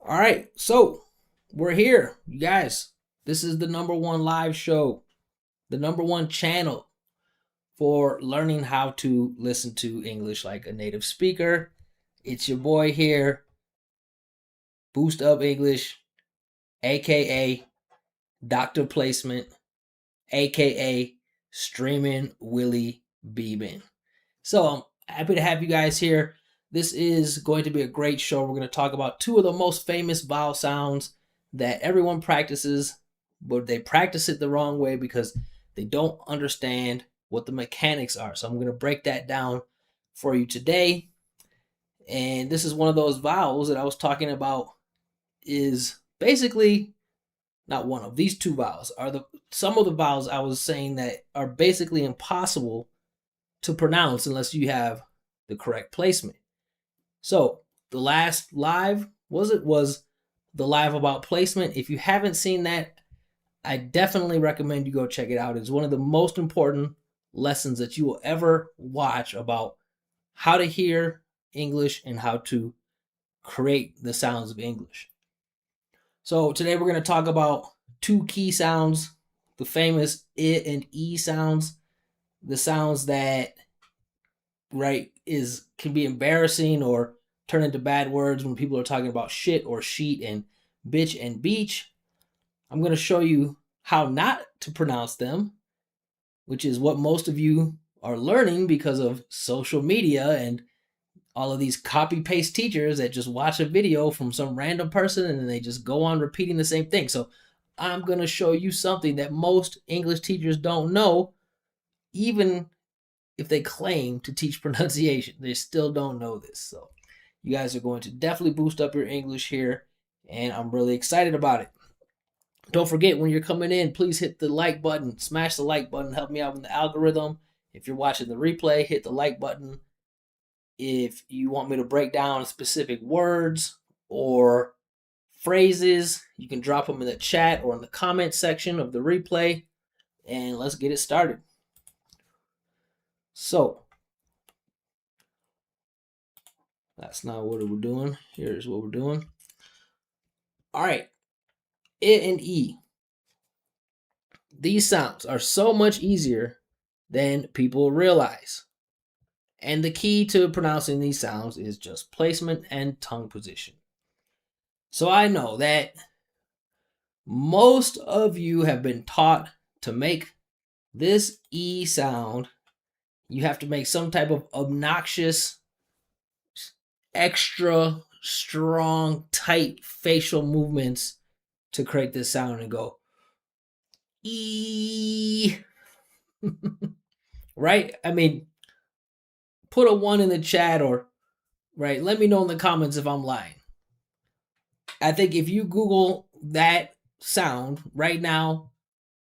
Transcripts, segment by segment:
All right, so we're here, you guys. This is the number one live show, the number one channel for learning how to listen to English like a native speaker. It's your boy here, Boost Up English, aka Dr. Placement, aka Streaming Willie Beeman. So I'm happy to have you guys here. This is going to be a great show. We're going to talk about two of the most famous vowel sounds that everyone practices, but they practice it the wrong way because they don't understand what the mechanics are. So I'm going to break that down for you today. And this is one of those vowels that I was talking about is basically not one of these two vowels are some of the vowels I was saying that are basically impossible to pronounce unless you have the correct placement. So the last live was the live about placement. If you haven't seen that, I definitely recommend you go check it out. It's one of the most important lessons that you will ever watch about how to hear English and how to create the sounds of English. So today we're going to talk about two key sounds, the famous I and E sounds, the sounds that can be embarrassing or turn into bad words when people are talking about shit or sheet and bitch and beach. I'm going to show you how not to pronounce them, which is what most of you are learning because of social media and all of these copy paste teachers that just watch a video from some random person and then they just go on repeating the same thing. So I'm going to show you something that most English teachers don't know, even if they claim to teach pronunciation. They still don't know this. So you guys are going to definitely boost up your English here, and I'm really excited about it. Don't forget, when you're coming in, please hit the like button. Smash the like button. Help me out with the algorithm. If you're watching the replay, hit the like button. If you want me to break down specific words or phrases, you can drop them in the chat or in the comment section of the replay, and let's get it started. So, that's not what we're doing. Here's what we're doing. All right, I and E. These sounds are so much easier than people realize. And the key to pronouncing these sounds is just placement and tongue position. So I know that most of you have been taught to make this E sound. You have to make some type of obnoxious, extra strong, tight facial movements to create this sound and go E. Right? I mean, put a 1 in the chat or let me know in the comments if I'm lying. I think if you Google that sound right now,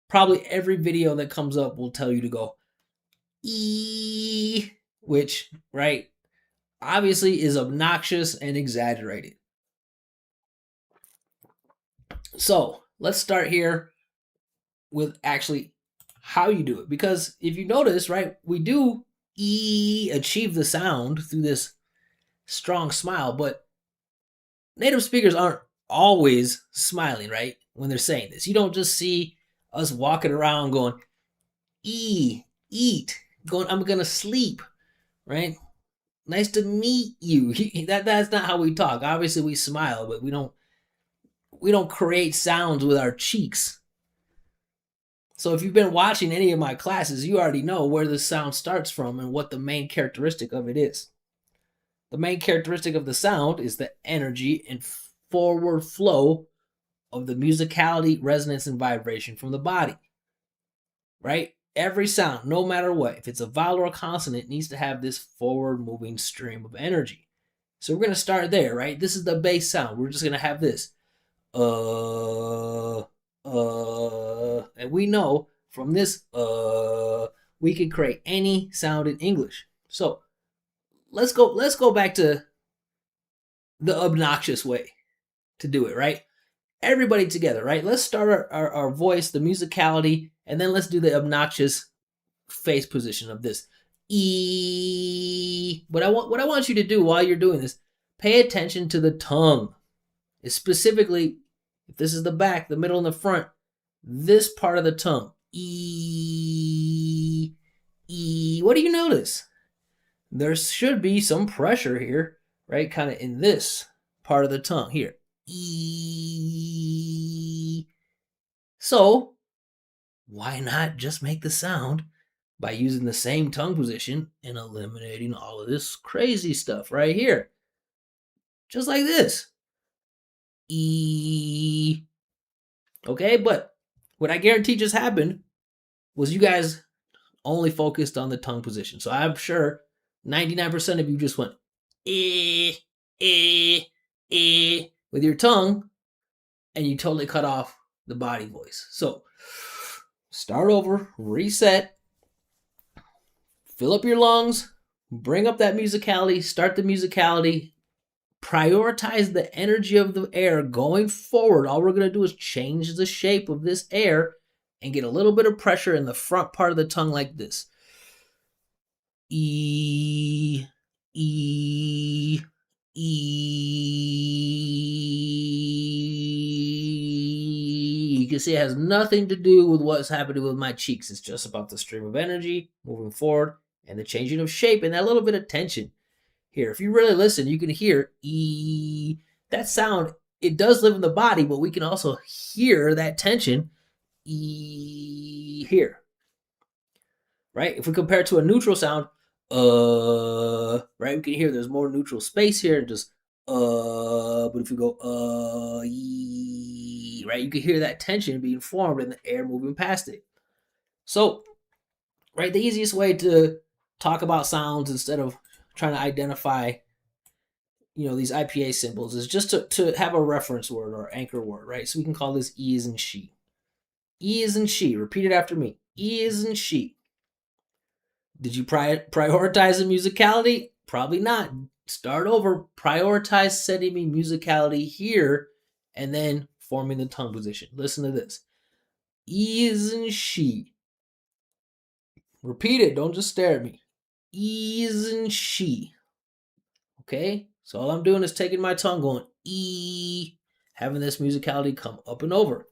probably every video that comes up will tell you to go E, which, obviously is obnoxious and exaggerated. So let's start here with actually how you do it. Because if you notice, we do achieve the sound through this strong smile, but native speakers aren't always smiling, when they're saying this. You don't just see us walking around going, eat, going, I'm gonna sleep, right? Nice to meet you. That's not how we talk. Obviously we smile, but we don't create sounds with our cheeks. So if you've been watching any of my classes, you already know where the sound starts from and what the main characteristic of it is. The main characteristic of the sound is the energy and forward flow of the musicality, resonance, and vibration from the body. Every sound, no matter what, if it's a vowel or a consonant, needs to have this forward moving stream of energy. So we're going to start there, This is the bass sound. We're just going to have this. And we know from this, we can create any sound in English. So let's go back to the obnoxious way to do it, Everybody together, Let's start our voice, the musicality, and then let's do the obnoxious face position of this E. What I want you to do while you're doing this, pay attention to the tongue. is specifically, if this is the back, the middle, and the front, this part of the tongue. E, E. What do you notice? There should be some pressure here, right? Kind of in this part of the tongue here. E. So, why not just make the sound by using the same tongue position and eliminating all of this crazy stuff right here? Just like this. E. Okay, but what I guarantee just happened was you guys only focused on the tongue position. So I'm sure 99% of you just went eh, eh, eh with your tongue, and you totally cut off the body voice. So start over, reset, fill up your lungs, bring up that musicality, start the musicality, prioritize the energy of the air going forward. All we're going to do is change the shape of this air and get a little bit of pressure in the front part of the tongue like this. E, E, E. You can see it has nothing to do with what's happening with my cheeks. It's just about the stream of energy moving forward and the changing of shape and that little bit of tension here. If you really listen, you can hear E. That sound, it does live in the body, but we can also hear that tension E here. Right? If we compare it to a neutral sound, right, we can hear there's more neutral space here, just but if we go right, you can hear that tension being formed and the air moving past it. So, right, the easiest way to talk about sounds instead of trying to identify, these IPA symbols is just to have a reference word or anchor word, right? So we can call this E as in she. E as in she. Repeat it after me. E as in she. Did you prioritize the musicality? Probably not. Start over. Prioritize setting me musicality here and then forming the tongue position. Listen to this. E as in she. Repeat it. Don't just stare at me. E as in she. Okay? So all I'm doing is taking my tongue going E, having this musicality come up and over.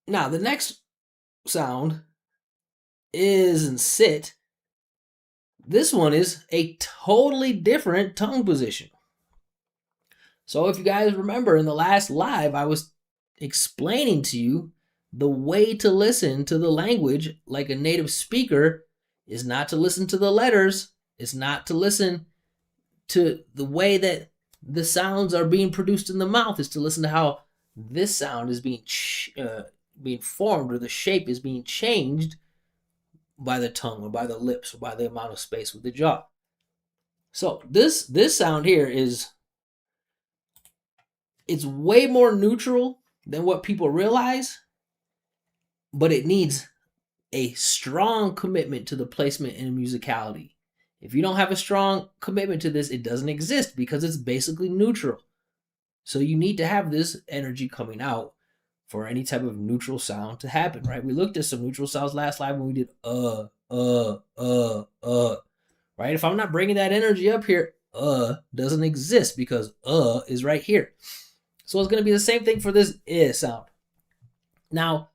Now, the next sound is in sit. This one is a totally different tongue position. So if you guys remember in the last live, I was explaining to you the way to listen to the language like a native speaker is not to listen to the letters. It's not to listen to the way that the sounds are being produced in the mouth. It's to listen to how this sound is being formed, or the shape is being changed by the tongue or by the lips or by the amount of space with the jaw. So this sound here it's way more neutral than what people realize, but it needs a strong commitment to the placement and musicality. If you don't have a strong commitment to this, it doesn't exist because it's basically neutral. So you need to have this energy coming out for any type of neutral sound to happen, right? We looked at some neutral sounds last live when we did right? If I'm not bringing that energy up here, doesn't exist because is right here. So it's going to be the same thing for this sound. Now,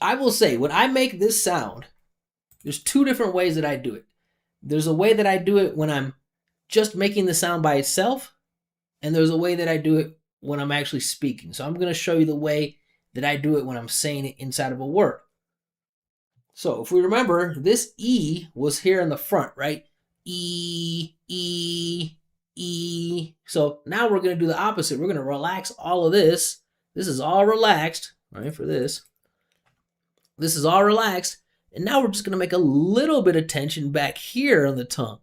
I will say, when I make this sound, there's two different ways that I do it. There's a way that I do it when I'm just making the sound by itself, and there's a way that I do it when I'm actually speaking. So I'm going to show you the way that I do it when I'm saying it inside of a word. So if we remember, this E was here in the front, right? E, E, E. So now we're going to do the opposite. We're going to relax all of this. This is all relaxed, right, for this. This is all relaxed. And now we're just going to make a little bit of tension back here on the tongue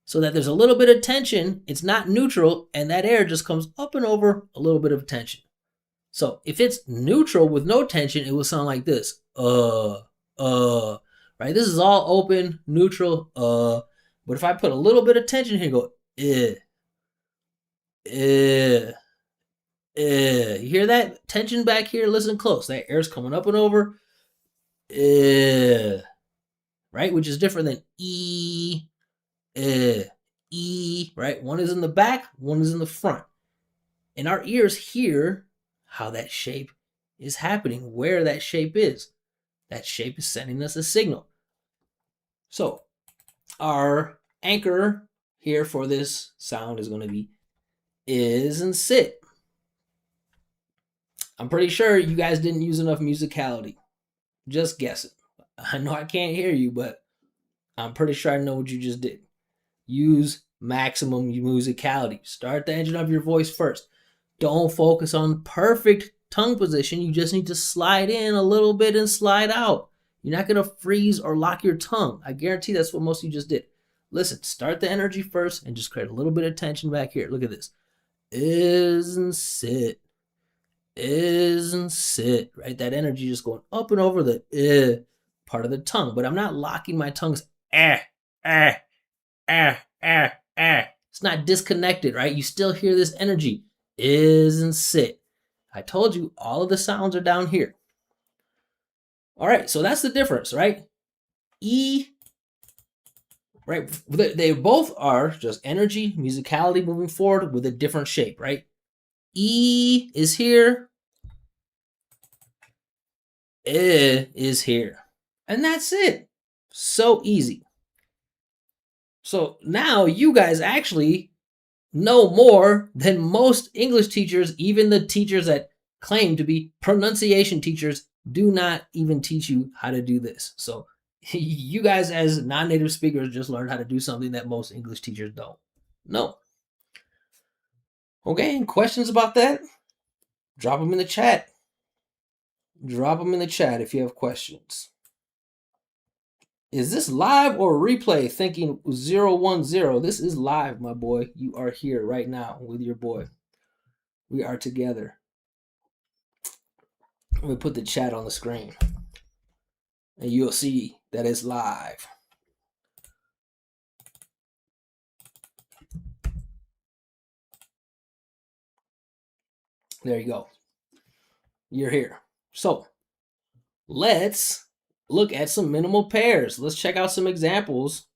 so that there's a little bit of tension. It's not neutral, and that air just comes up and over a little bit of tension. So if it's neutral with no tension, it will sound like this. Right? This is all open, neutral, But if I put a little bit of tension here, go, You hear that tension back here? Listen close. That air's coming up and over. Right? Which is different than E, right? One is in the back, one is in the front. And our ears hear how that shape is happening, where that shape is. That shape is sending us a signal. So our anchor here for this sound is going to be is and sit. I'm pretty sure you guys didn't use enough musicality. Just guessing. I know I can't hear you, but I'm pretty sure I know what you just did. Use maximum musicality. Start the engine of your voice first. Don't focus on perfect tongue position. You just need to slide in a little bit and slide out. You're not going to freeze or lock your tongue. I guarantee that's what most of you just did. Listen, start the energy first and just create a little bit of tension back here. Look at this. Is and sit. Is and sit. Right? That energy just going up and over the part of the tongue. But I'm not locking my tongues. It's not disconnected, right? You still hear this energy. Is and sit. I told you all of the sounds are down here. All right, so that's the difference, right? E, right? They both are just energy, musicality moving forward with a different shape, right? E is here. I is here. And that's it. So easy. So now you guys actually know more than most English teachers, even the teachers that claim to be pronunciation teachers, do not even teach you how to do this. So you guys as non-native speakers just learned how to do something that most English teachers don't know. Okay, questions about that? Drop them in the chat. Drop them in the chat if you have questions. Is this live or replay? Thinking 010. This is live, my boy. You are here right now with your boy. We are together. Let me put the chat on the screen. And you'll see that it's live. There you go. You're here. So let's look at some minimal pairs. Let's check out some examples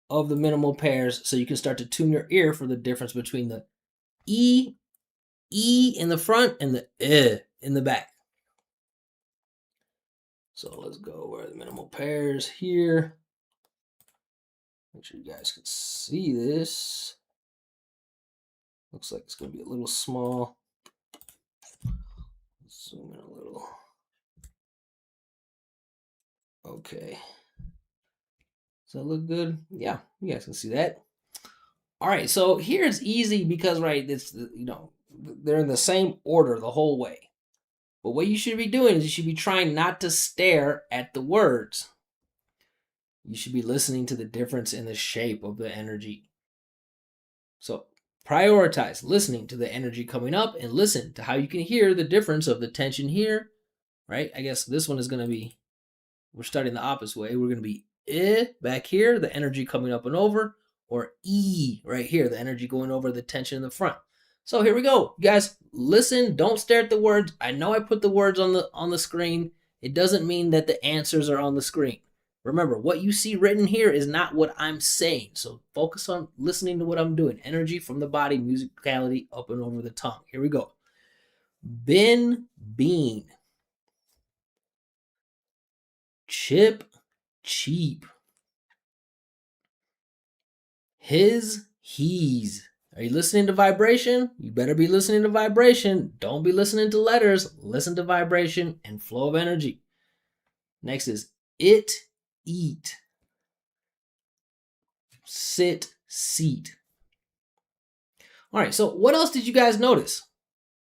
of the minimal pairs so you can start to tune your ear for the difference between the E in the front and the in the back. So let's go where the minimal pairs here. Make sure you guys can see this. Looks like it's going to be a little small. Zoom in a little. Okay. Does that look good? Yeah, you guys can see that. All right, so here's easy because, right, it's, you know, they're in the same order the whole way. But what you should be doing is you should be trying not to stare at the words. You should be listening to the difference in the shape of the energy. So prioritize listening to the energy coming up and listen to how you can hear the difference of the tension here, right? I guess this one is going to be, we're starting the opposite way. We're going to be back here, the energy coming up and over, or E right here, the energy going over the tension in the front. So here we go. You guys, listen, don't stare at the words. I know I put the words on the screen. It doesn't mean that the answers are on the screen. Remember, what you see written here is not what I'm saying. So focus on listening to what I'm doing. Energy from the body, musicality up and over the tongue. Here we go. Bin, bean. Chip, cheap. His, he's. Are you listening to vibration? You better be listening to vibration. Don't be listening to letters. Listen to vibration and flow of energy. Next is it, eat. Sit, seat. All right, so what else did you guys notice?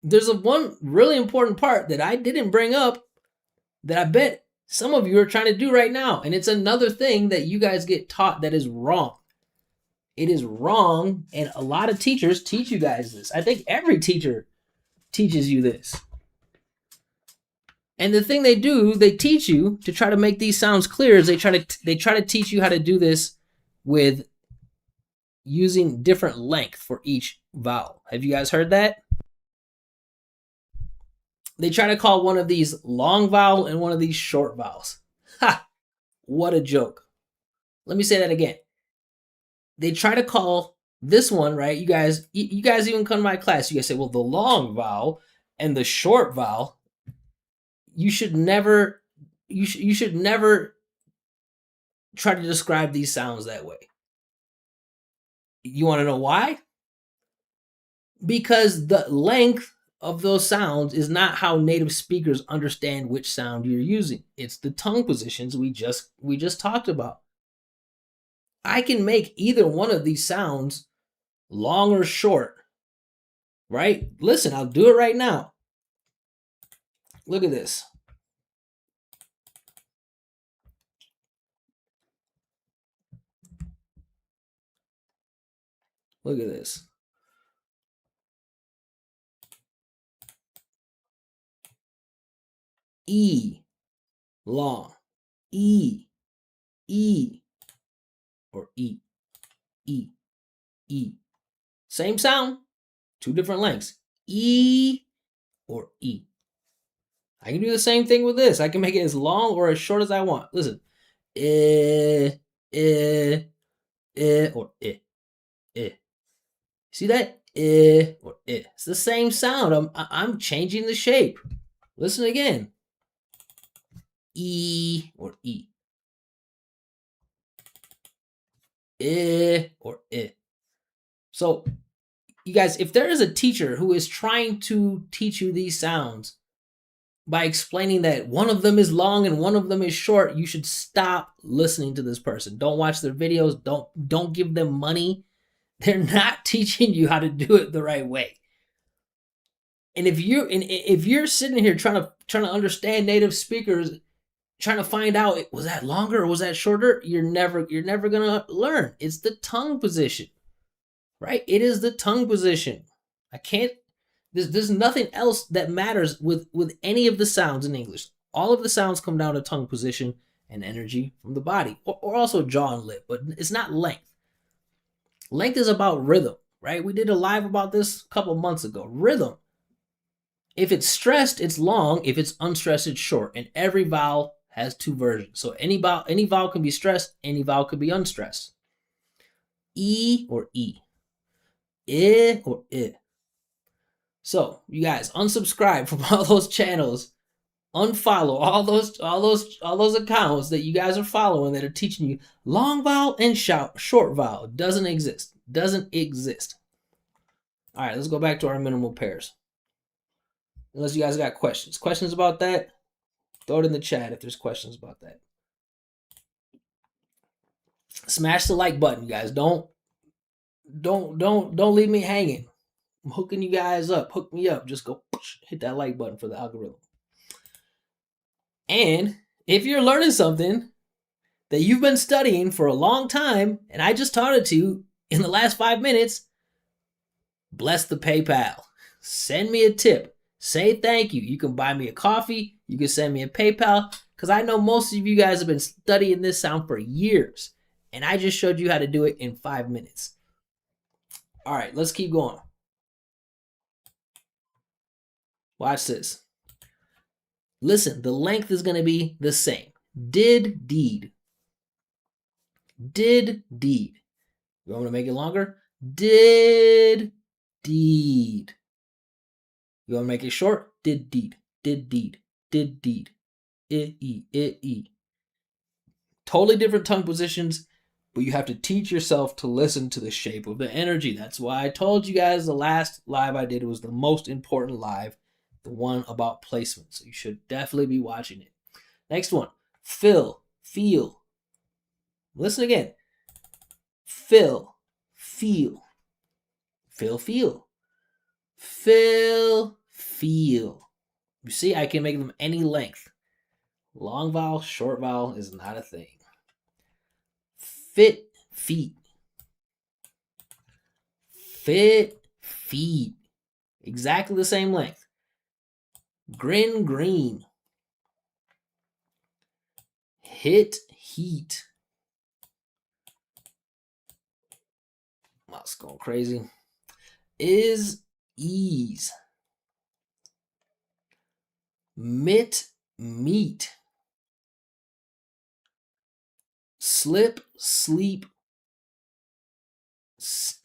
There's one really important part that I didn't bring up that I bet some of you are trying to do right now. And it's another thing that you guys get taught that is wrong. It is wrong, and a lot of teachers teach you guys this. I think every teacher teaches you this. And the thing they do, they teach you to try to make these sounds clear is they try to teach you how to do this with using different length for each vowel. Have you guys heard that? They try to call one of these long vowel and one of these short vowels. Ha! What a joke. Let me say that again. They try to call this one, right? You guys even come to my class. You guys say, well, the long vowel and the short vowel. You should never, you should never try to describe these sounds that way. You want to know why? Because the length of those sounds is not how native speakers understand which sound you're using. It's the tongue positions we just talked about. I can make either one of these sounds long or short, right? Listen, I'll do it right now. Look at this. Look at this. E, long. E, E, or E, E, E. Same sound, two different lengths. E or E. I can do the same thing with this. I can make it as long or as short as I want. Listen. Eh, eh, or eh, eh. See that? Eh, or eh. It's the same sound. I'm changing the shape. Listen again. E or E. Eh or eh. So, you guys, if there is a teacher who is trying to teach you these sounds by explaining that one of them is long and one of them is short, you should stop listening to this person. Don't watch their videos. Don't give them money. They're not teaching you how to do it the right way. And if you're sitting here trying to understand native speakers, trying to find out, was that longer or was that shorter, you're never gonna learn. It's the tongue position, right? It is the tongue position. I can't. There's nothing else that matters with any of the sounds in English. All of the sounds come down to tongue position and energy from the body, or also jaw and lip, but it's not length. Length is about rhythm, right? We did a live about this a couple months ago. Rhythm. If it's stressed, it's long. If it's unstressed, it's short. And every vowel has two versions. So any vowel can be stressed, any vowel could be unstressed. E or E. I or I. So you guys unsubscribe from all those channels. Unfollow all those accounts that you guys are following that are teaching you long vowel and short vowel. Doesn't exist. Doesn't exist. All right, let's go back to our minimal pairs. Unless you guys got questions. Questions about that? Throw it in the chat if there's questions about that. Smash the like button, you guys. Don't leave me hanging. I'm hooking you guys up. Hook me up. Just go hit that like button for the algorithm. And if you're learning something that you've been studying for a long time and I just taught it to you in the last 5 minutes, bless the PayPal. Send me a tip. Say thank you. You can buy me a coffee. You can send me a PayPal, because I know most of you guys have been studying this sound for years, and I just showed you how to do it in 5 minutes. All right, let's keep going. Watch this. Listen, the length is going to be the same. Did, deed. Did, deed. You want me to make it longer? Did, deed. You want to make it short? Did, deed. Did, deed. Did, deed. I. Totally different tongue positions, but you have to teach yourself to listen to the shape of the energy. That's why I told you guys the last live I did was the most important live, the one about placement. So you should definitely be watching it. Next one, fill, feel. Listen again. Fill, feel. Fill, feel. Fill, feel. You see, I can make them any length. Long vowel, short vowel is not a thing. Fit, feet. Fit, feet. Exactly the same length. Grin, green. Hit, heat. Mouse going crazy. Is, ease. Mit, meet. Slip, sleep,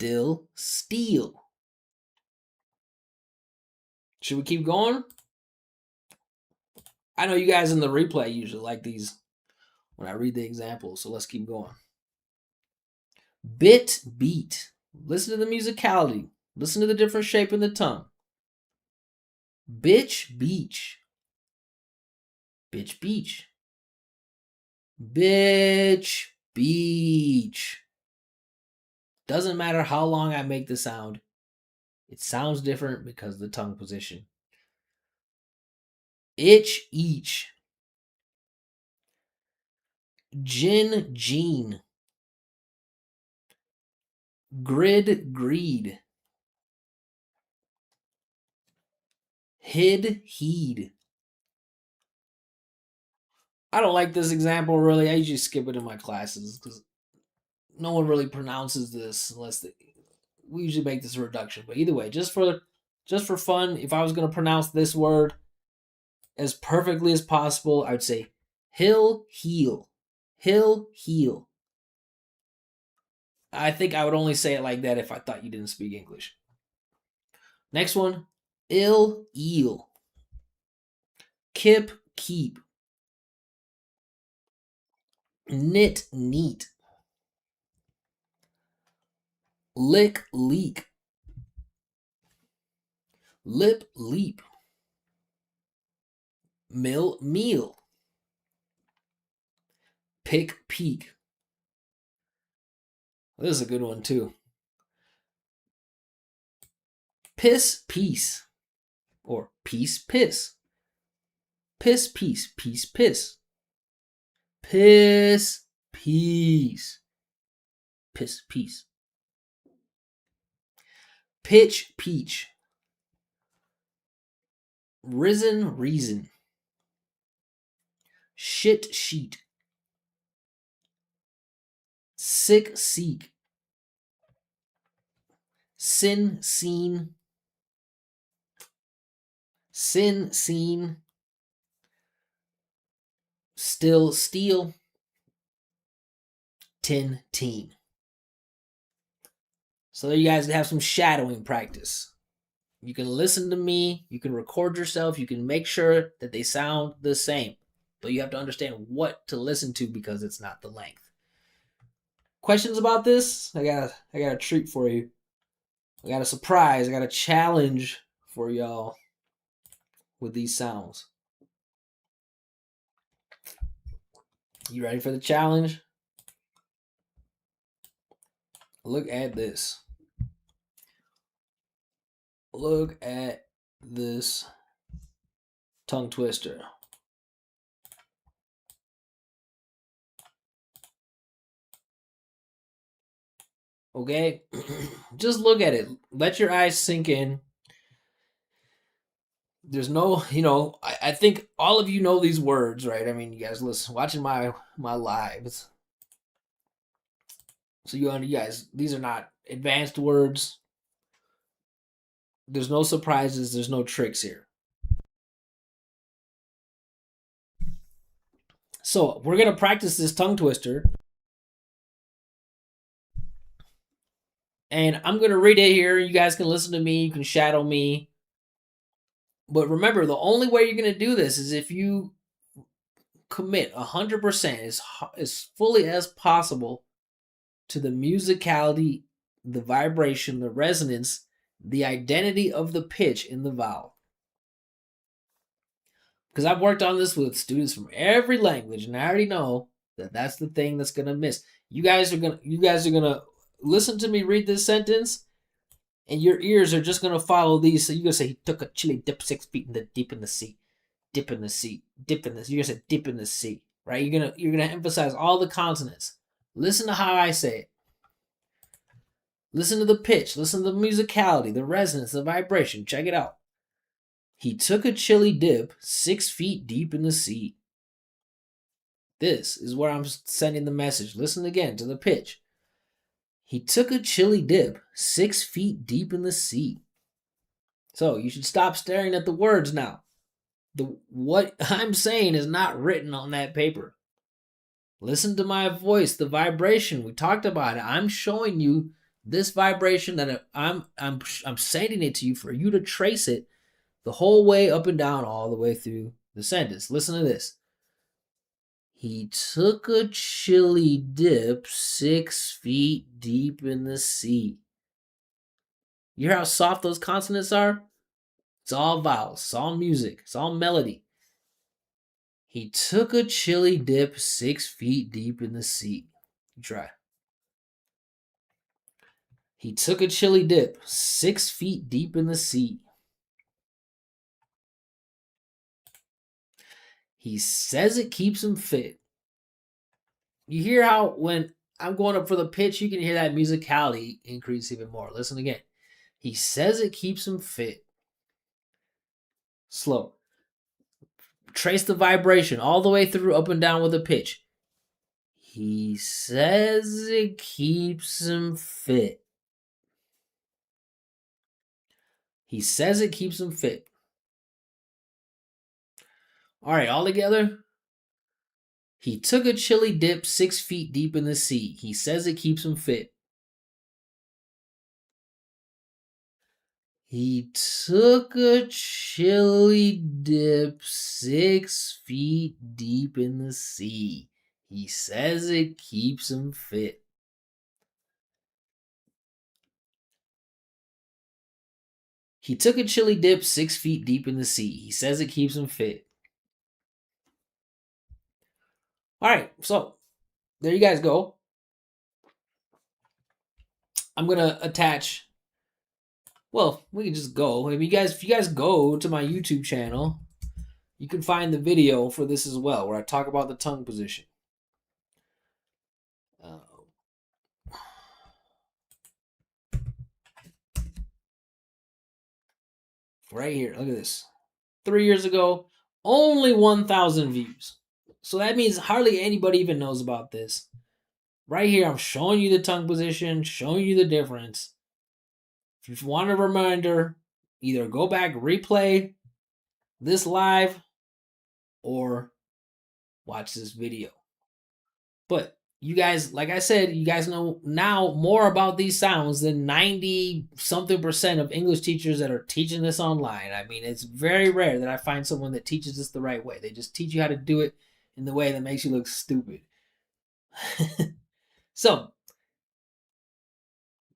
still, steal. Should we keep going? I know you guys in the replay usually like these when I read the examples, so let's keep going. Bit, beat. Listen to the musicality. Listen to the different shape in the tongue. Bitch, beach. Bitch, beach. Bitch, beach. Doesn't matter how long I make the sound. It sounds different because of the tongue position. Itch, each. Gin, gene. Grid, greed. Hid, heed. I don't like this example really. I usually skip it in my classes because no one really pronounces this unless we usually make this a reduction. But either way, just for fun, if I was going to pronounce this word as perfectly as possible, I would say hill, heel. Hill, heel. I think I would only say it like that if I thought you didn't speak English. Next one, ill, eel. Kip, keep. Knit, neat. Lick, leak. Lip, leap. Mill, meal. Pick, peak. This is a good one too. Piss, peace. Or piece, piss. Piss, peace, piece, piss. Piss, peace. Piss, peace. Pitch, peach. Risen, reason. Shit, sheet. Sick, seek. Sin, scene. Sin, scene. Still, steal. Tin, teen. So there you guys have some shadowing practice. You can listen to me, you can record yourself, you can make sure that they sound the same. But you have to understand what to listen to because it's not the length. Questions about this? I got a treat for you. I got a surprise, I got a challenge for y'all with these sounds. You ready for the challenge? Look at this. Look at this tongue twister. Okay? Just look at it. Let your eyes sink in. There's no, I think all of you know these words, right? I mean, you guys watching my lives. So you guys, these are not advanced words. There's no surprises. There's no tricks here. So we're going to practice this tongue twister. And I'm going to read it here. You guys can listen to me. You can shadow me. But remember, the only way you're going to do this is if you commit 100% as fully as possible to the musicality, the vibration, the resonance, the identity of the pitch in the vowel. Because I've worked on this with students from every language, and I already know that that's the thing that's gonna miss. You guys are gonna listen to me read this sentence, and your ears are just gonna follow these. So you're gonna say he took a chili dip 6 feet in the deep in the sea, dip in the sea, dip in the. You're gonna say dip in the sea, right? You're gonna emphasize all the consonants. Listen to how I say it. Listen to the pitch. Listen to the musicality, the resonance, the vibration. Check it out. He took a chilly dip 6 feet deep in the sea. This is where I'm sending the message. Listen again to the pitch. He took a chilly dip 6 feet deep in the sea. So you should stop staring at the words now. What I'm saying is not written on that paper. Listen to my voice, the vibration. We talked about it. I'm showing you This vibration that I'm sending it to you for you to trace it the whole way up and down, all the way through the sentence. Listen to this. He took a chilly dip 6 feet deep in the sea. You hear how soft those consonants are? It's all vowels, it's all music, it's all melody. He took a chilly dip 6 feet deep in the sea. Try. He took a chilly dip 6 feet deep in the sea. He says it keeps him fit. You hear how when I'm going up for the pitch, you can hear that musicality increase even more. Listen again. He says it keeps him fit. Slow. Trace the vibration all the way through, up and down with a pitch. He says it keeps him fit. He says it keeps him fit. All right, all together. He took a chilly dip 6 feet deep in the sea. He says it keeps him fit. He took a chilly dip 6 feet deep in the sea. He says it keeps him fit. He took a chilly dip 6 feet deep in the sea. He says it keeps him fit. All right, so there you guys go. I'm gonna attach. Well, we can just go. If you guys go to my YouTube channel, you can find the video for this as well, where I talk about the tongue position. Uh, right here, look at this. 3 years ago, only 1,000 views. So that means hardly anybody even knows about this. Right here, I'm showing you the tongue position, showing you the difference. If you want a reminder, either go back, replay this live, or watch this video. But you guys, like I said, you guys know now more about these sounds than 90 something percent of English teachers that are teaching this online. I mean, it's very rare that I find someone that teaches this the right way. They just teach you how to do it in the way that makes you look stupid. So,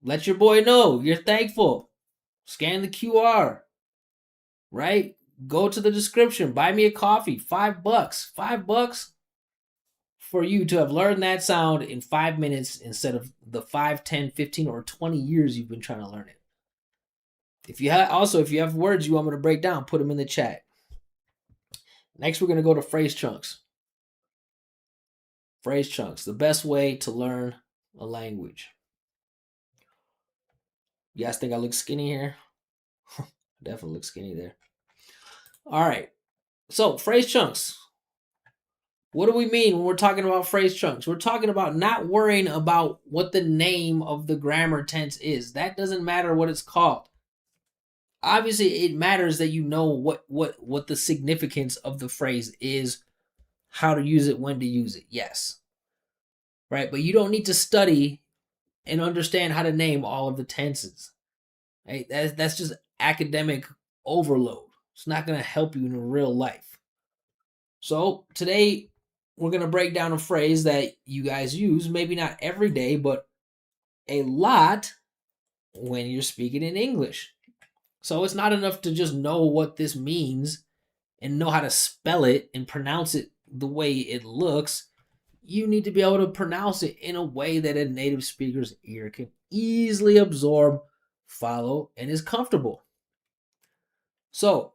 let your boy know you're thankful. Scan the QR, right? Go to the description, buy me a coffee, $5. $5 for you to have learned that sound in 5 minutes instead of the 5, 10, 15, or 20 years you've been trying to learn it. If you have words you want me to break down, put them in the chat. Next, we're going to go to phrase chunks. Phrase chunks, the best way to learn a language. You guys think I look skinny here? I definitely look skinny there. All right. So, phrase chunks. What do we mean when we're talking about phrase chunks? We're talking about not worrying about what the name of the grammar tense is. That doesn't matter what it's called. Obviously, it matters that you know what the significance of the phrase is, how to use it, when to use it. Yes. Right? But you don't need to study and understand how to name all of the tenses. Right? That's just academic overload. It's not going to help you in real life. So, today we're going to break down a phrase that you guys use, maybe not every day, but a lot when you're speaking in English. So it's not enough to just know what this means and know how to spell it and pronounce it the way it looks. You need to be able to pronounce it in a way that a native speaker's ear can easily absorb, follow, and is comfortable. So,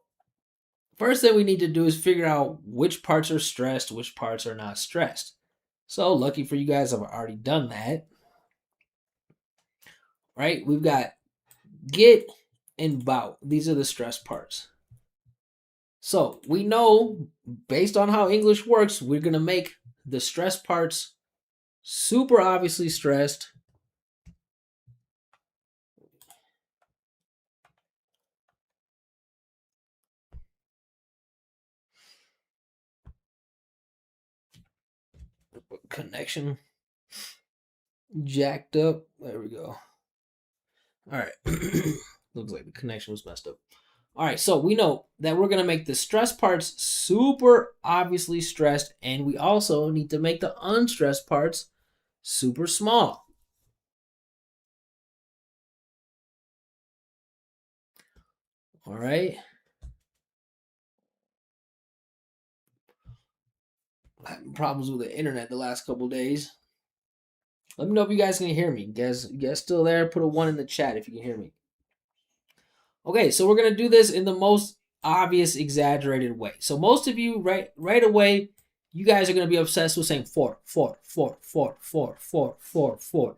first thing we need to do is figure out which parts are stressed, which parts are not stressed. So, lucky for you guys, I've already done that. Right? We've got get and bout. These are the stressed parts. So, we know based on how English works, we're going to make the stressed parts super obviously stressed. Connection jacked up. There we go. All right. Looks like the connection was messed up. All right, so we know that we're going to make the stressed parts super obviously stressed, and we also need to make the unstressed parts super small. All right. I'm having problems with the internet the last couple days. Let me know if you guys can hear me. You guys still there? Put a 1 in the chat if you can hear me. Okay, so we're going to do this in the most obvious exaggerated way. So most of you right away, you guys are going to be obsessed with saying four, four, four, four, four, four, four, four.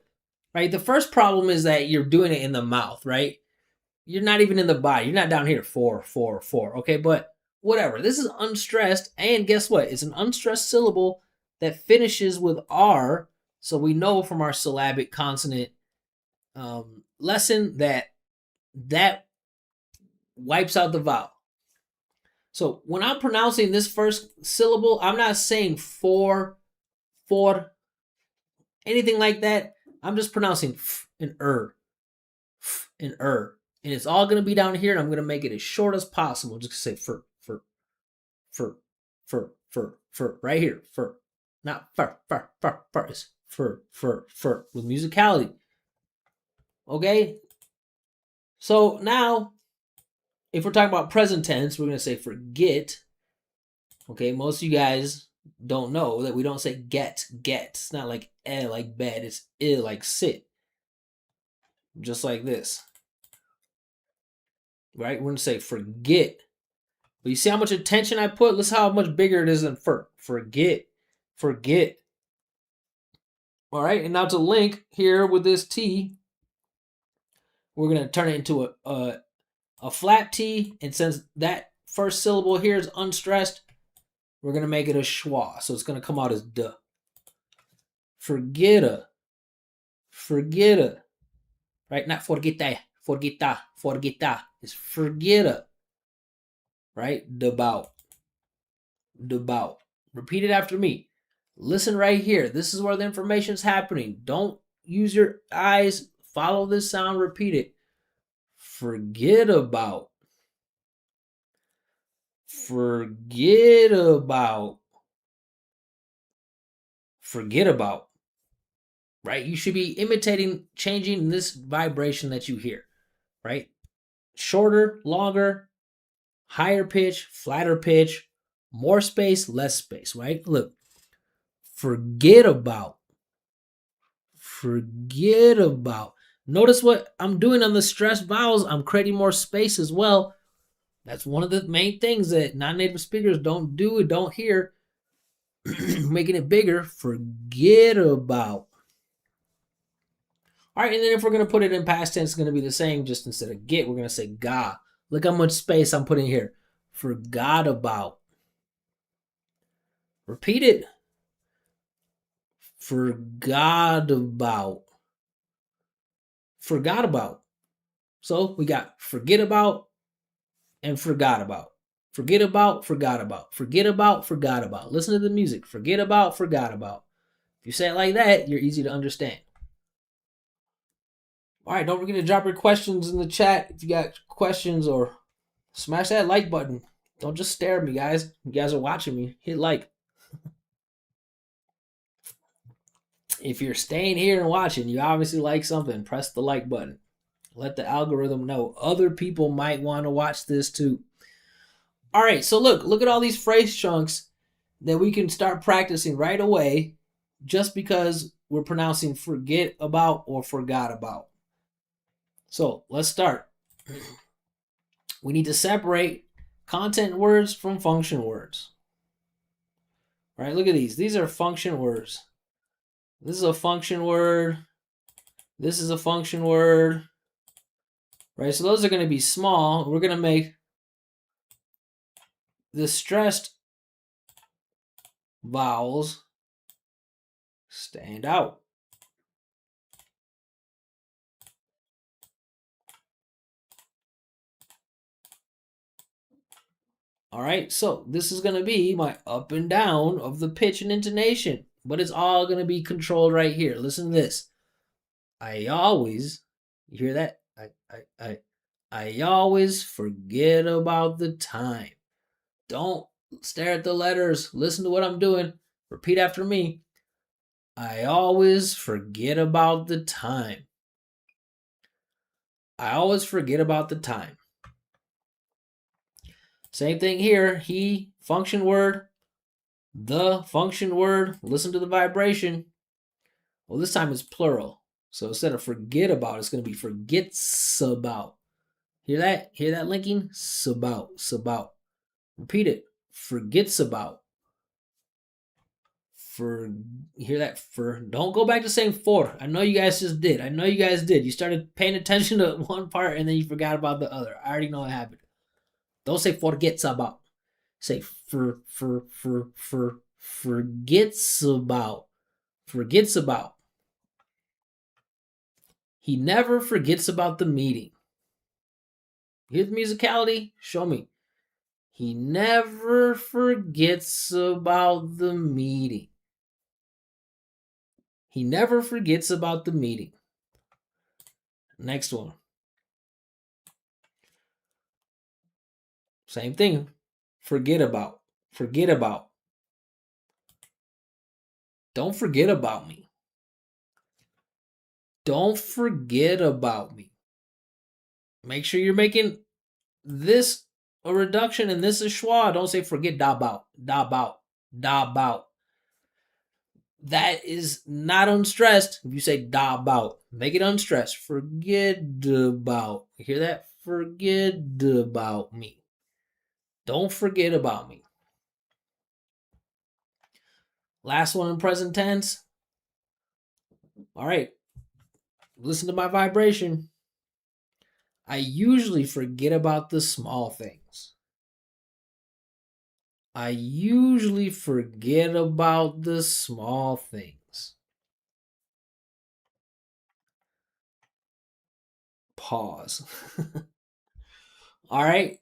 Right? The first problem is that you're doing it in the mouth, right? You're not even in the body. You're not down here, four, four, four. Okay, but whatever. This is unstressed, and guess what? It's an unstressed syllable that finishes with R. So we know from our syllabic consonant lesson that wipes out the vowel. So when I'm pronouncing this first syllable, I'm not saying four, anything like that. I'm just pronouncing f and f and and it's all gonna be down here. And I'm gonna make it as short as possible. I'm just gonna say fur, right here, fur, not fur. It's fur with musicality. Okay, so now if we're talking about present tense, we're gonna say forget. Okay, most of you guys don't know that we don't say get. It's not like like bed. It's like sit. Just like this. Right? We're gonna say forget. But you see how much attention I put? Listen how much bigger it is than forget. All right, and now to link here with this T, we're gonna turn it into a flat T, and since that first syllable here is unstressed, we're gonna make it a schwa. So it's gonna come out as duh. Forgetta. Right? Not forgetta. It's forgetta. Right? Devout. Repeat it after me. Listen right here. This is where the information is happening. Don't use your eyes. Follow this sound. Repeat it. Forget about. Forget about. Forget about. Right? You should be imitating, changing this vibration that you hear. Right? Shorter, longer, higher pitch, flatter pitch, more space, less space, right? Look, forget about. Notice what I'm doing on the stressed vowels. I'm creating more space as well. That's one of the main things that non-native speakers don't do and don't hear. Making it bigger, forget about. All right, and then if we're going to put it in past tense, it's going to be the same. Just instead of get, we're going to say ga. Look how much space I'm putting here. Forgot about. Repeat it. Forgot about. So we got forget about and forgot about. Forget about, forgot about. Forget about, forgot about. Listen to the music. Forget about, forgot about. If you say it like that, you're easy to understand. All right, don't forget to drop your questions in the chat if you got questions, or smash that like button. Don't just stare at me, guys. You guys are watching me. Hit like. If you're staying here and watching, you obviously like something. Press the like button. Let the algorithm know other people might want to watch this too. All right, so look at all these phrase chunks that we can start practicing right away just because we're pronouncing forget about or forgot about. So let's start. We need to separate content words from function words. All right, look at these. These are function words. This is a function word. This is a function word. Right, so those are going to be small. We're going to make the stressed vowels stand out. All right, so this is going to be my up and down of the pitch and intonation, but it's all going to be controlled right here. Listen to this. I always, you hear that? I always forget about the time. Don't stare at the letters. Listen to what I'm doing. Repeat after me. I always forget about the time. I always forget about the time. Same thing here. He, function word. The, function word. Listen to the vibration. Well, this time it's plural. So instead of forget about, it's going to be forgets about. Hear that? Hear that linking? Sabout. Sabout. Repeat it. Forgets about. For, hear that? For, don't go back to saying for. I know you guys just did. I know you guys did. You started paying attention to one part and then you forgot about the other. I already know what happened. Don't say forgets about. Say forgets about. Forgets about. He never forgets about the meeting. Hear the musicality? Show me. He never forgets about the meeting. He never forgets about the meeting. Next one. Same thing. Forget about. Forget about. Don't forget about me. Don't forget about me. Make sure you're making this a reduction and this a schwa. Don't say forget da about. Da about. Da about. That is not unstressed. If you say da about, make it unstressed. Forget about. You hear that? Forget about me. Don't forget about me. Last one in present tense. All right. Listen to my vibration. I usually forget about the small things. I usually forget about the small things. Pause. All right.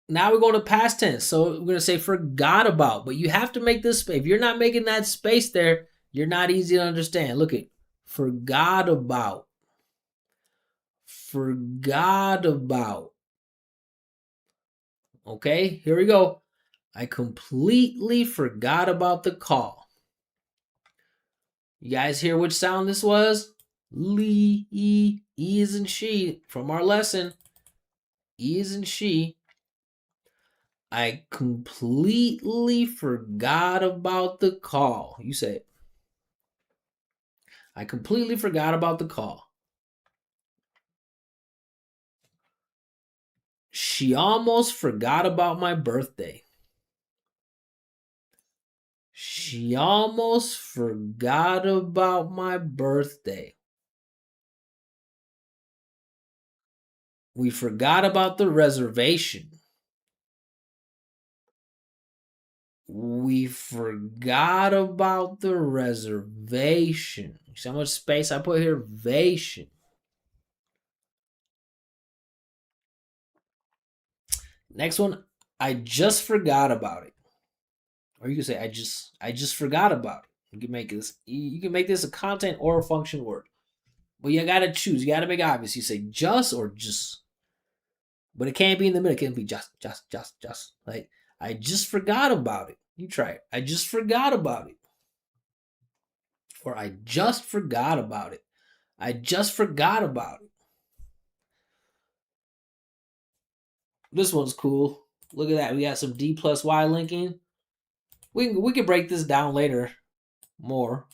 Now we're going to past tense. So we're going to say forgot about, but you have to make this space. If you're not making that space there, you're not easy to understand. Look at forgot about. Forgot about. Okay, here we go. I completely forgot about the call. You guys hear which sound this was? Lee, E is in she from our lesson. E is in she. I completely forgot about the call. You say it. I completely forgot about the call. She almost forgot about my birthday. She almost forgot about my birthday. We forgot about the reservation. We forgot about the reservation. See how much space I put here? Vation. Next one, I just forgot about it. Or you can say I just forgot about it. You can make this a content or a function word. But you gotta choose. You gotta make it obvious. You say just or just. But it can't be in the middle. It can't be just. Like, I just forgot about it. You try it. I just forgot about it. Or I just forgot about it. I just forgot about it. This one's cool. Look at that. We got some D plus Y linking. We can break this down later more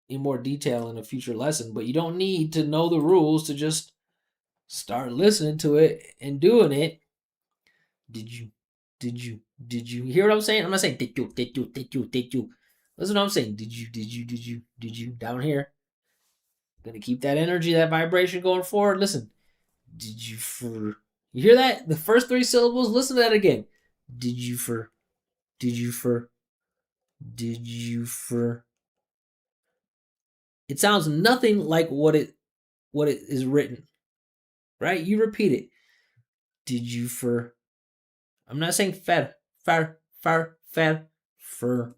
in more detail in a future lesson, but you don't need to know the rules to just start listening to it and doing it. Did you hear what I'm saying? I'm not saying did you. Listen what I'm saying. Did you down here? Gonna keep that energy, that vibration going forward. Listen. Did you for you hear that? The first three syllables, listen to that again. Did you for did you for did you for it sounds nothing like what it is written. Right? You repeat it. Did you for I'm not saying fed. Fed. For.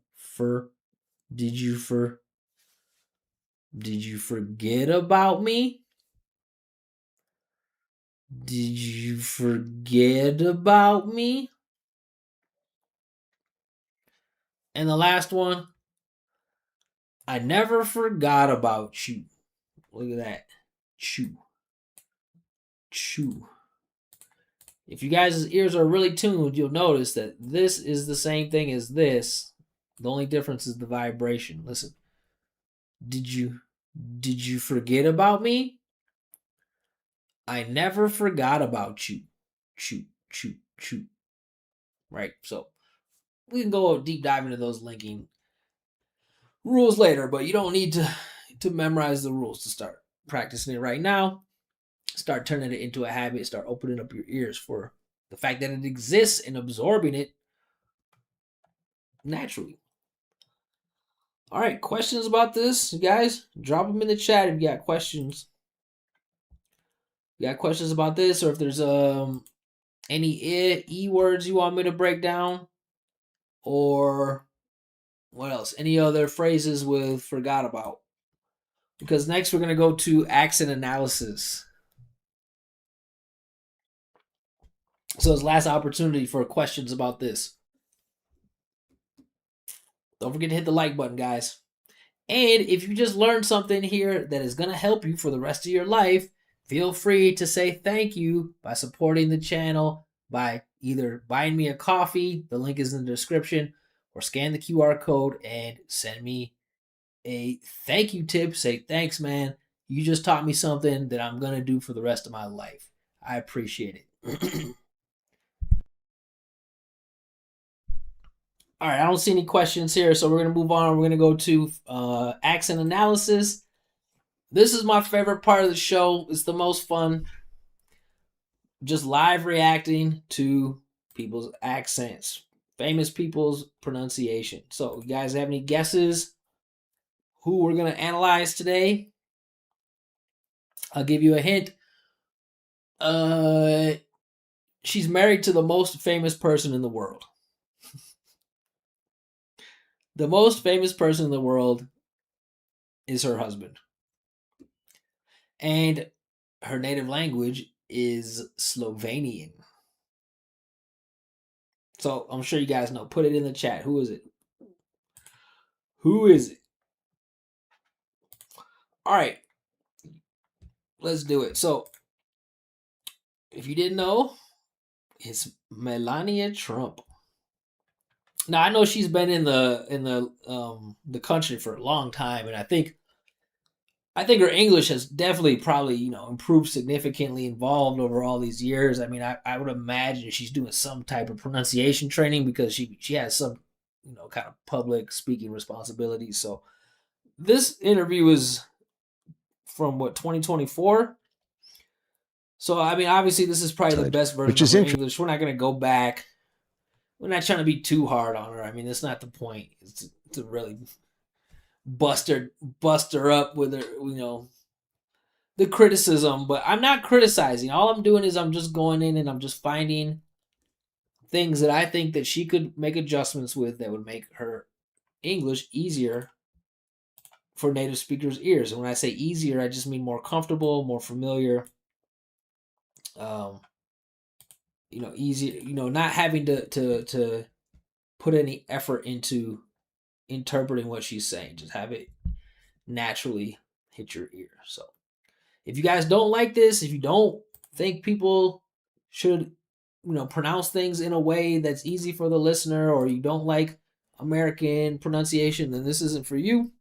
Did you for did you forget about me? Did you forget about me? And the last one, I never forgot about you. Look at that. Chew. Chew. If you guys' ears are really tuned, you'll notice that this is the same thing as this. The only difference is the vibration. Listen. Did you forget about me? I never forgot about you. Chew, chew, chew. Right? So we can go deep dive into those linking rules later, but you don't need to memorize the rules to start practicing it right now. Start turning it into a habit. Start opening up your ears for the fact that it exists and absorbing it naturally. All right, questions about this, guys? Drop them in the chat if you got questions. You got questions about this, or if there's any e words you want me to break down, or what else? Any other phrases with forgot about? Because next we're gonna go to accent analysis. So it's last opportunity for questions about this. Don't forget to hit the like button, guys. And if you just learned something here that is going to help you for the rest of your life, feel free to say thank you by supporting the channel by either buying me a coffee, the link is in the description, or scan the QR code and send me a thank you tip. Say, thanks, man. You just taught me something that I'm going to do for the rest of my life. I appreciate it. All right, I don't see any questions here, so we're going to move on. We're going to go to accent analysis. This is my favorite part of the show. It's the most fun. Just live reacting to people's accents, famous people's pronunciation. So, you guys have any guesses who we're going to analyze today? I'll give you a hint. She's married to the most famous person in the world. The most famous person in the world is her husband. And her native language is Slovenian. So I'm sure you guys know. Put it in the chat. Who is it? Who is it? All right. Let's do it. So if you didn't know, it's Melania Trump. Now I know she's been in the country for a long time, and I think her English has definitely probably improved significantly, evolved over all these years. I mean, I would imagine she's doing some type of pronunciation training because she has some kind of public speaking responsibilities. So this interview is from 2024. So I mean, obviously this is probably the best version of her English. We're not going to go back. We're not trying to be too hard on her. I mean, that's not the point. It's to really bust her up with her, the criticism. But I'm not criticizing. All I'm doing is I'm just going in and I'm just finding things that I think that she could make adjustments with that would make her English easier for native speakers' ears. And when I say easier, I just mean more comfortable, more familiar. Easier, not having to put any effort into interpreting what she's saying. Just have it naturally hit your ear. So if you guys don't like this, if you don't think people should, pronounce things in a way that's easy for the listener, or you don't like American pronunciation, then this isn't for you.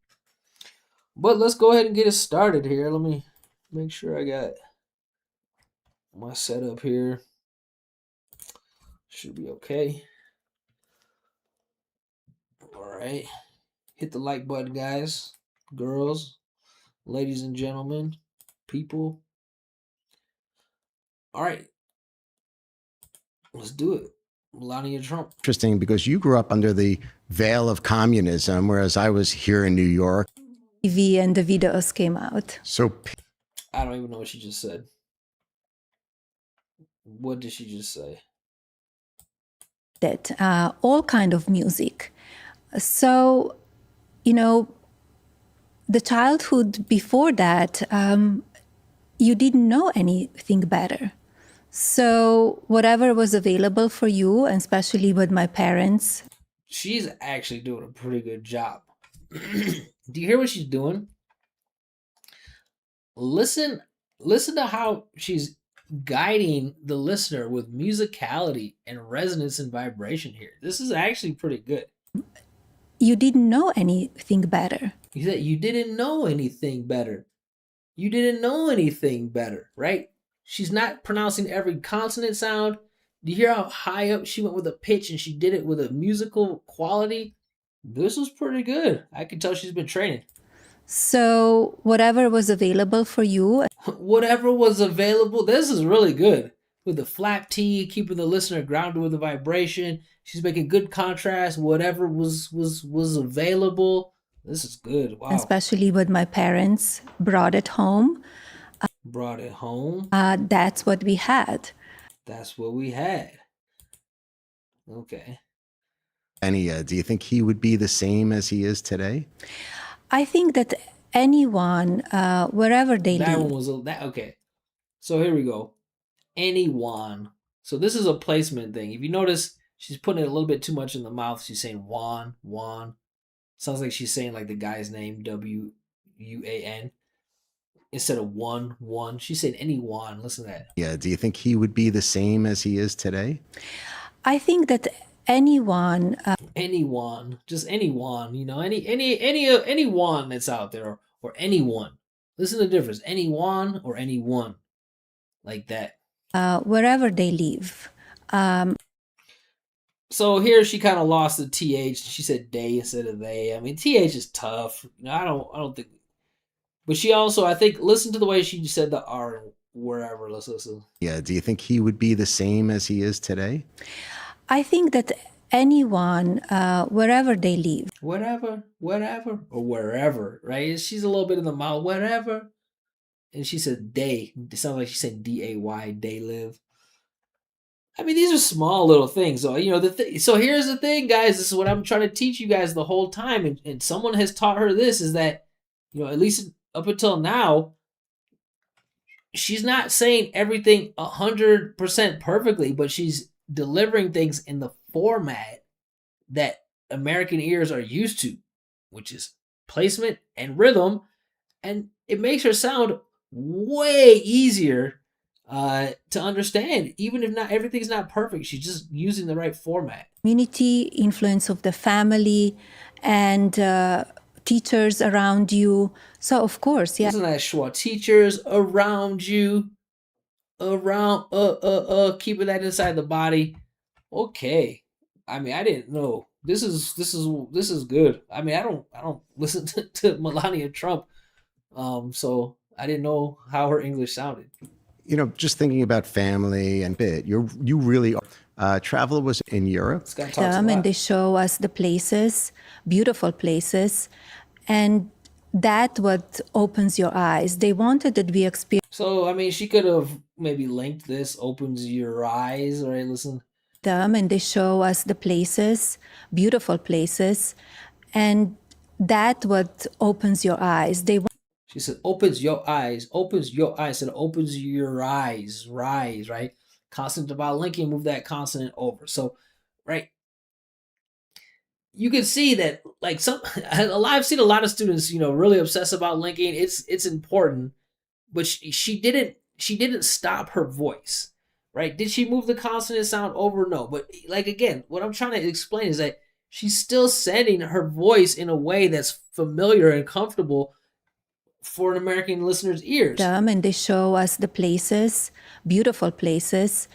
But let's go ahead and get it started here. Let me make sure I got my setup here. Should be okay. All right. Hit the like button, guys, girls, ladies and gentlemen, people. All right. Let's do it. Melania Trump. Interesting, because you grew up under the veil of communism, whereas I was here in New York. TV and the videos came out. So I don't even know what she just said. What did she just say? That all kind of music. So, the childhood before that, you didn't know anything better. So, whatever was available for you, and especially with my parents. She's actually doing a pretty good job. Do you hear what she's doing? Listen, listen to how she's guiding the listener with musicality and resonance and vibration here. This is actually pretty good. You didn't know anything better. He said, you didn't know anything better. You didn't know anything better, right? She's not pronouncing every consonant sound. Do you hear how high up she went with a pitch and she did it with a musical quality? This was pretty good. I can tell she's been training. So, whatever was available for you. Whatever was available, this is really good. With the flat T, keeping the listener grounded with the vibration. She's making good contrast. Whatever was available. This is good. Wow. Especially with my parents, brought it home. Brought it home. That's what we had. That's what we had. Okay. Any, do you think he would be the same as he is today? I think that anyone, wherever they That live. one was that okay. So here we go. Anyone. So this is a placement thing. If you notice, she's putting it a little bit too much in the mouth. She's saying Juan. Sounds like she's saying like the guy's name, Wuan, instead of one. She's saying anyone. Listen to that. Yeah. Do you think he would be the same as he is today? I think that anyone, Anyone, just anyone, anyone that's out there, or anyone. Listen to the difference. Anyone or anyone. Like that. wherever they live. So here she kind of lost the th. She said they instead of they. I mean, th is tough. I don't think. But she also, I think, listen to the way she said the r wherever. Let's listen. Yeah. Do you think he would be the same as he is today? I think that anyone, wherever they live. Whatever, or wherever, right? She's a little bit in the mouth, whatever. And she said they. It sounds like she said day, they live. I mean, these are small little things. So, so here's the thing, guys. This is what I'm trying to teach you guys the whole time. And someone has taught her this is that, at least up until now, she's not saying everything 100% perfectly, but she's delivering things in the format that American ears are used to, which is placement and rhythm. And it makes her sound way easier to understand, even if not everything's not perfect. She's just using the right format. Community, influence of the family, and teachers around you. So of course, yeah. Isn't that Schwa? Teachers around you, keeping that inside the body. Okay. I mean, I didn't know. This is good. I mean, I don't listen to Melania Trump, so I didn't know how her English sounded. Just thinking about family and bit, you really travel was in Europe. And they show us the places, beautiful places, and that what opens your eyes. They wanted that we experience. So I mean, she could have maybe linked this. Opens your eyes, right? Listen. Them, and they show us the places, beautiful places, and that what opens your eyes. She said, opens your eyes, and opens your eyes, rise, right? Consonant about linking, move that consonant over. So, right, you can see that, like I've seen a lot of students, really obsess about linking. It's important, but she didn't stop her voice, right? Did she move the consonant sound over? No, but like again, what I'm trying to explain is that she's still sending her voice in a way that's familiar and comfortable for an American listener's ears. And they show us the places, beautiful places,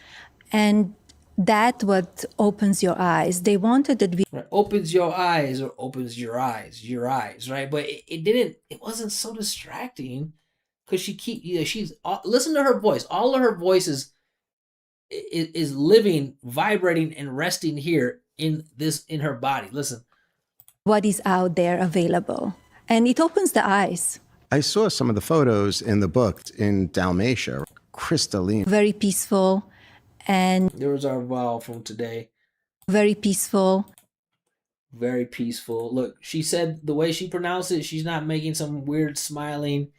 and that what opens your eyes. They wanted that we opens your eyes or opens your eyes, right? But it wasn't so distracting because she's listen to her voice. All of her voice is living, vibrating, and resting here in her body. Listen. What is out there available, and it opens the eyes. I saw some of the photos in the book in Dalmatia, crystalline. Very peaceful, and there was our vowel from today. Very peaceful. Very peaceful. Look, she said the way she pronounced it, she's not making some weird smiling,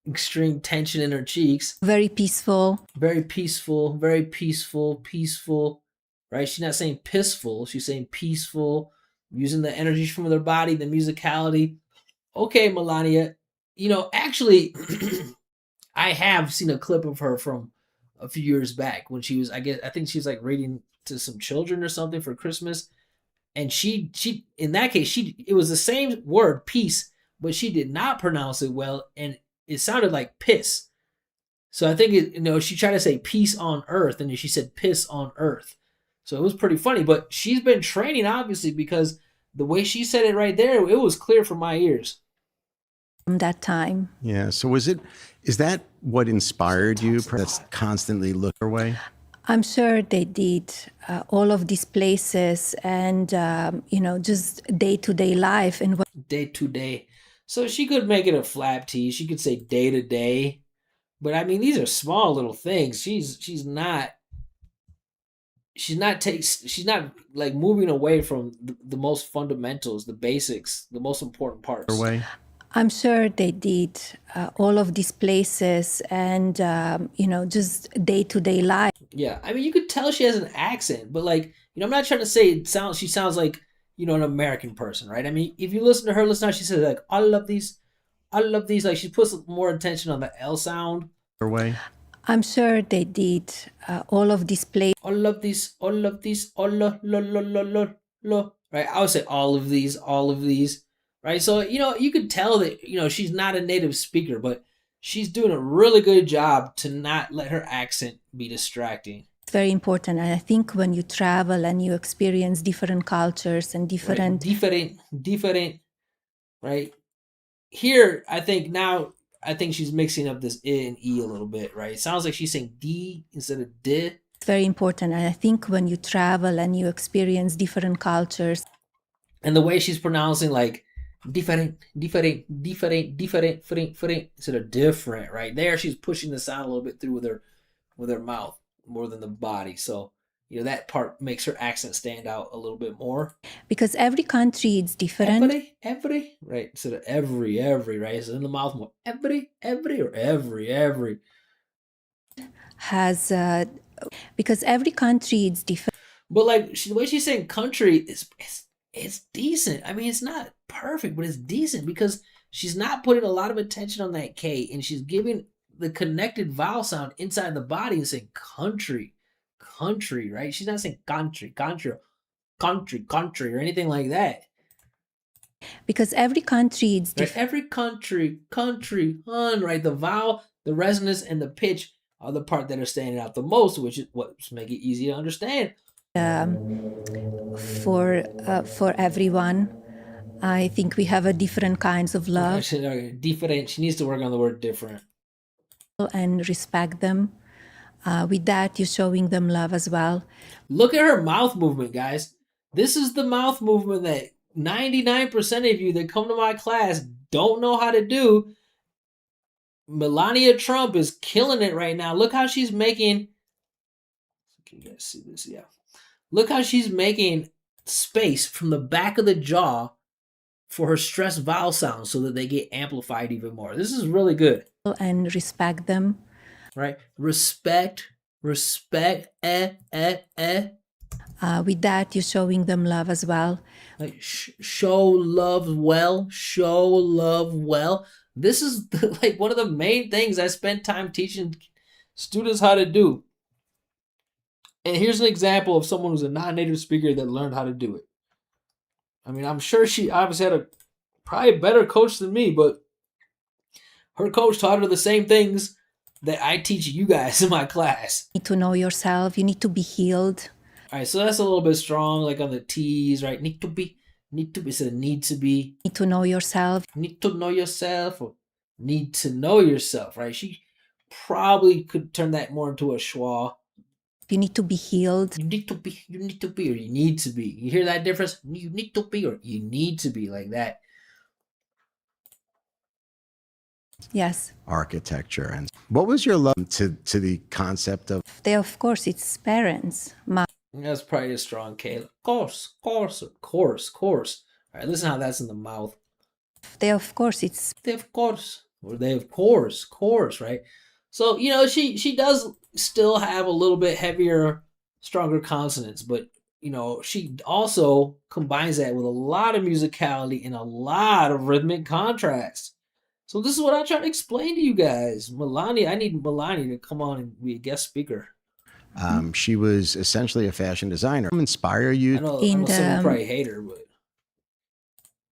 extreme tension in her cheeks. very peaceful, Very peaceful, very peaceful, peaceful, right? She's not saying pissful, she's saying peaceful, using the energies from their body, the musicality. Okay, Melania, actually, I have seen a clip of her from a few years back when she was, I think she was like reading to some children or something for Christmas. And she in that case, it was the same word, peace, but she did not pronounce it well, and it sounded like piss. So I think she tried to say peace on earth, and she said piss on earth. So it was pretty funny. But she's been training, obviously, because the way she said it right there, it was clear for my ears. from that time. Yeah. So is that what inspired you? That's constantly look her way? I'm sure they did. All of these places and, just day-to-day life. And Day to day. So she could make it a flap T. She could say day to day. But I mean, these are small little things. She's not like moving away from the most fundamentals, the basics, the most important parts. Her way? I'm sure they did. All of these places and, just day-to-day life. Yeah, I mean, you could tell she has an accent, but like, I'm not trying to say she sounds like, an American person, right? I mean, if you listen to her, listen how she says like, I love these, like she puts more attention on the L sound. Her way? I'm sure they did. All of these places. All of these, lo, lo, right? I would say all of these, right? So, you could tell that, she's not a native speaker, but she's doing a really good job to not let her accent be distracting. It's very important. And I think when you travel and you experience different cultures and different... Right? Different, right? Here, I think she's mixing up this I and E a little bit, right? It sounds like she's saying D instead of D. It's very important. And I think when you travel and you experience different cultures. And the way she's pronouncing like different, instead of different, right? There, she's pushing the sound a little bit through with her mouth more than the body. So, that part makes her accent stand out a little bit more. Because every country is different. Every, right? Instead of every, right? So in the mouth more every, or every. Has, because every country is different. But like the way she's saying country it's decent. I mean, it's not perfect, but it's decent because she's not putting a lot of attention on that K, and she's giving the connected vowel sound inside the body and saying country, right? She's not saying country, or anything like that. Because every country is different. Right? Every country, right? The vowel, the resonance, and the pitch are the part that are standing out the most, which is what's make it easy to understand. For everyone, I think we have a different kinds of love. Different. She needs to work on the word different. And respect them. With that, you're showing them love as well. Look at her mouth movement, guys. This is the mouth movement that 99% of you that come to my class don't know how to do. Melania Trump is killing it right now. Look how she's making... Can you guys see this? Yeah. Look how she's making space from the back of the jaw for her stressed vowel sounds so that they get amplified even more. This is really good. And respect them. Right? Respect, with that, you're showing them love as well. Like show love well. This is like one of the main things I spent time teaching students how to do. And here's an example of someone who's a non-native speaker that learned how to do it. I mean, I'm sure she obviously had probably a better coach than me, but her coach taught her the same things that I teach you guys in my class. You need to know yourself. You need to be healed. All right, so that's a little bit strong, like on the T's, right? Need to be, instead of need to be. Need to know yourself. Need to know yourself, or need to know yourself, right? She probably could turn that more into a schwa. You need to be healed. You need to be, or you need to be. You hear that difference? You need to be, or you need to be, like that. Yes. Architecture. And what was your love to the concept of? Of course, it's parents. That's probably a strong K. Course. All right, listen how that's in the mouth. Of course, it's... Of course. Or they, of course, right? So, she does still have a little bit heavier, stronger consonants, but, she also combines that with a lot of musicality and a lot of rhythmic contrast. So this is what I try to explain to you guys. Melania, I need Melania to come on and be a guest speaker. She was essentially a fashion designer. Inspire you I know in some the probably hate her, but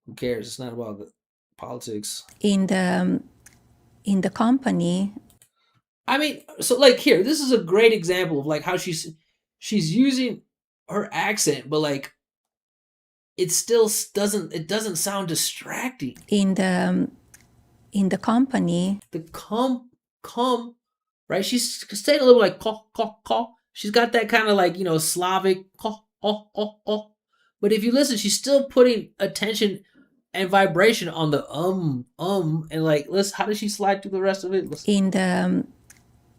who cares? It's not about the politics. in the company. I mean, so like here, this is a great example of like how she's using her accent, but like it still doesn't sound distracting. In the company. The come, right? She's saying a little like call. She's got that kind of like Slavic call, oh. But if you listen, she's still putting attention and vibration on the and like how does she slide through the rest of it? Listen.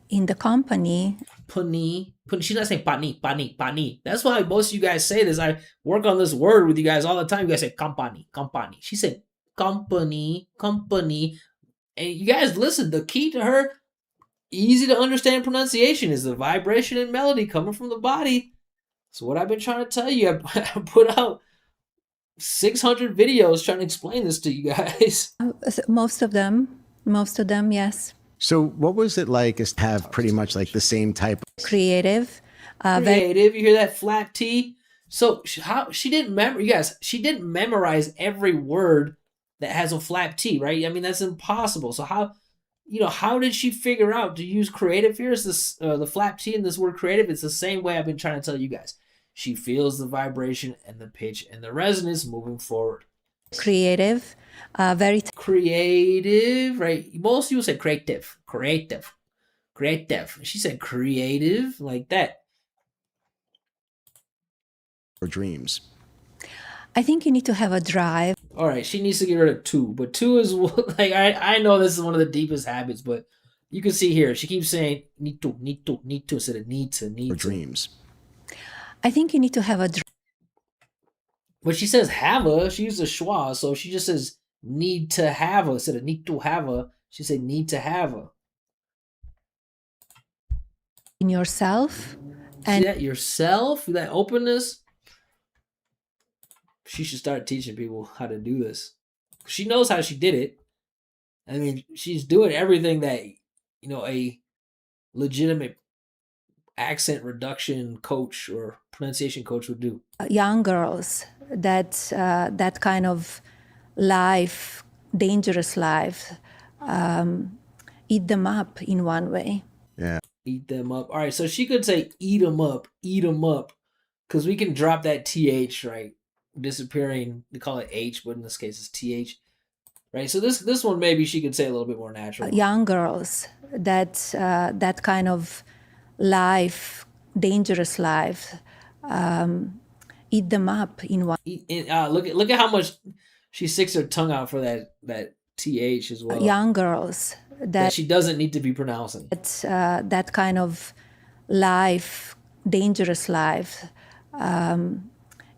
In the company. Pani. She's not saying pani. That's why most of you guys say this. I work on this word with you guys all the time. You guys say company. She said company. And you guys listen, the key to her easy to understand pronunciation is the vibration and melody coming from the body. So what I've been trying to tell you, I put out 600 videos trying to explain this to you guys. Most of them, yes. So what was it like to have pretty much like the same type of Creative. You hear that flat T? So she didn't memorize every word that has a flat T, right? I mean, that's impossible. So how did she figure out to use creative? Here's this the flat T in this word creative. It's the same way I've been trying to tell you guys. She feels the vibration and the pitch and the resonance moving forward. Creative. Very creative, right? Most people say creative. She said creative, like that. or dreams? I think you need to have a drive. All right, she needs to get rid of two, but two is like I know this is one of the deepest habits, but you can see here she keeps saying need to instead of need to. Or dreams. I think you need to have a drive. But she says have a, she uses a schwa, so she just says need to have a instead of need to have a. She said need to have a. In yourself. And see that yourself, that openness. She should start teaching people how to do this. She knows how she did it. I mean, she's doing everything that a legitimate accent reduction coach or pronunciation coach would do. Young girls, that kind of life, dangerous life, eat them up in one way. Yeah. Eat them up. All right, so she could say eat them up, because we can drop that TH, right? Disappearing, they call it H, but in this case it's TH. Right, so this one maybe she could say a little bit more natural. Young girls, that kind of life, dangerous life, eat them up in one. Look at how much she sticks her tongue out for that TH as well. Young girls, that she doesn't need to be pronouncing. That kind of life, dangerous life,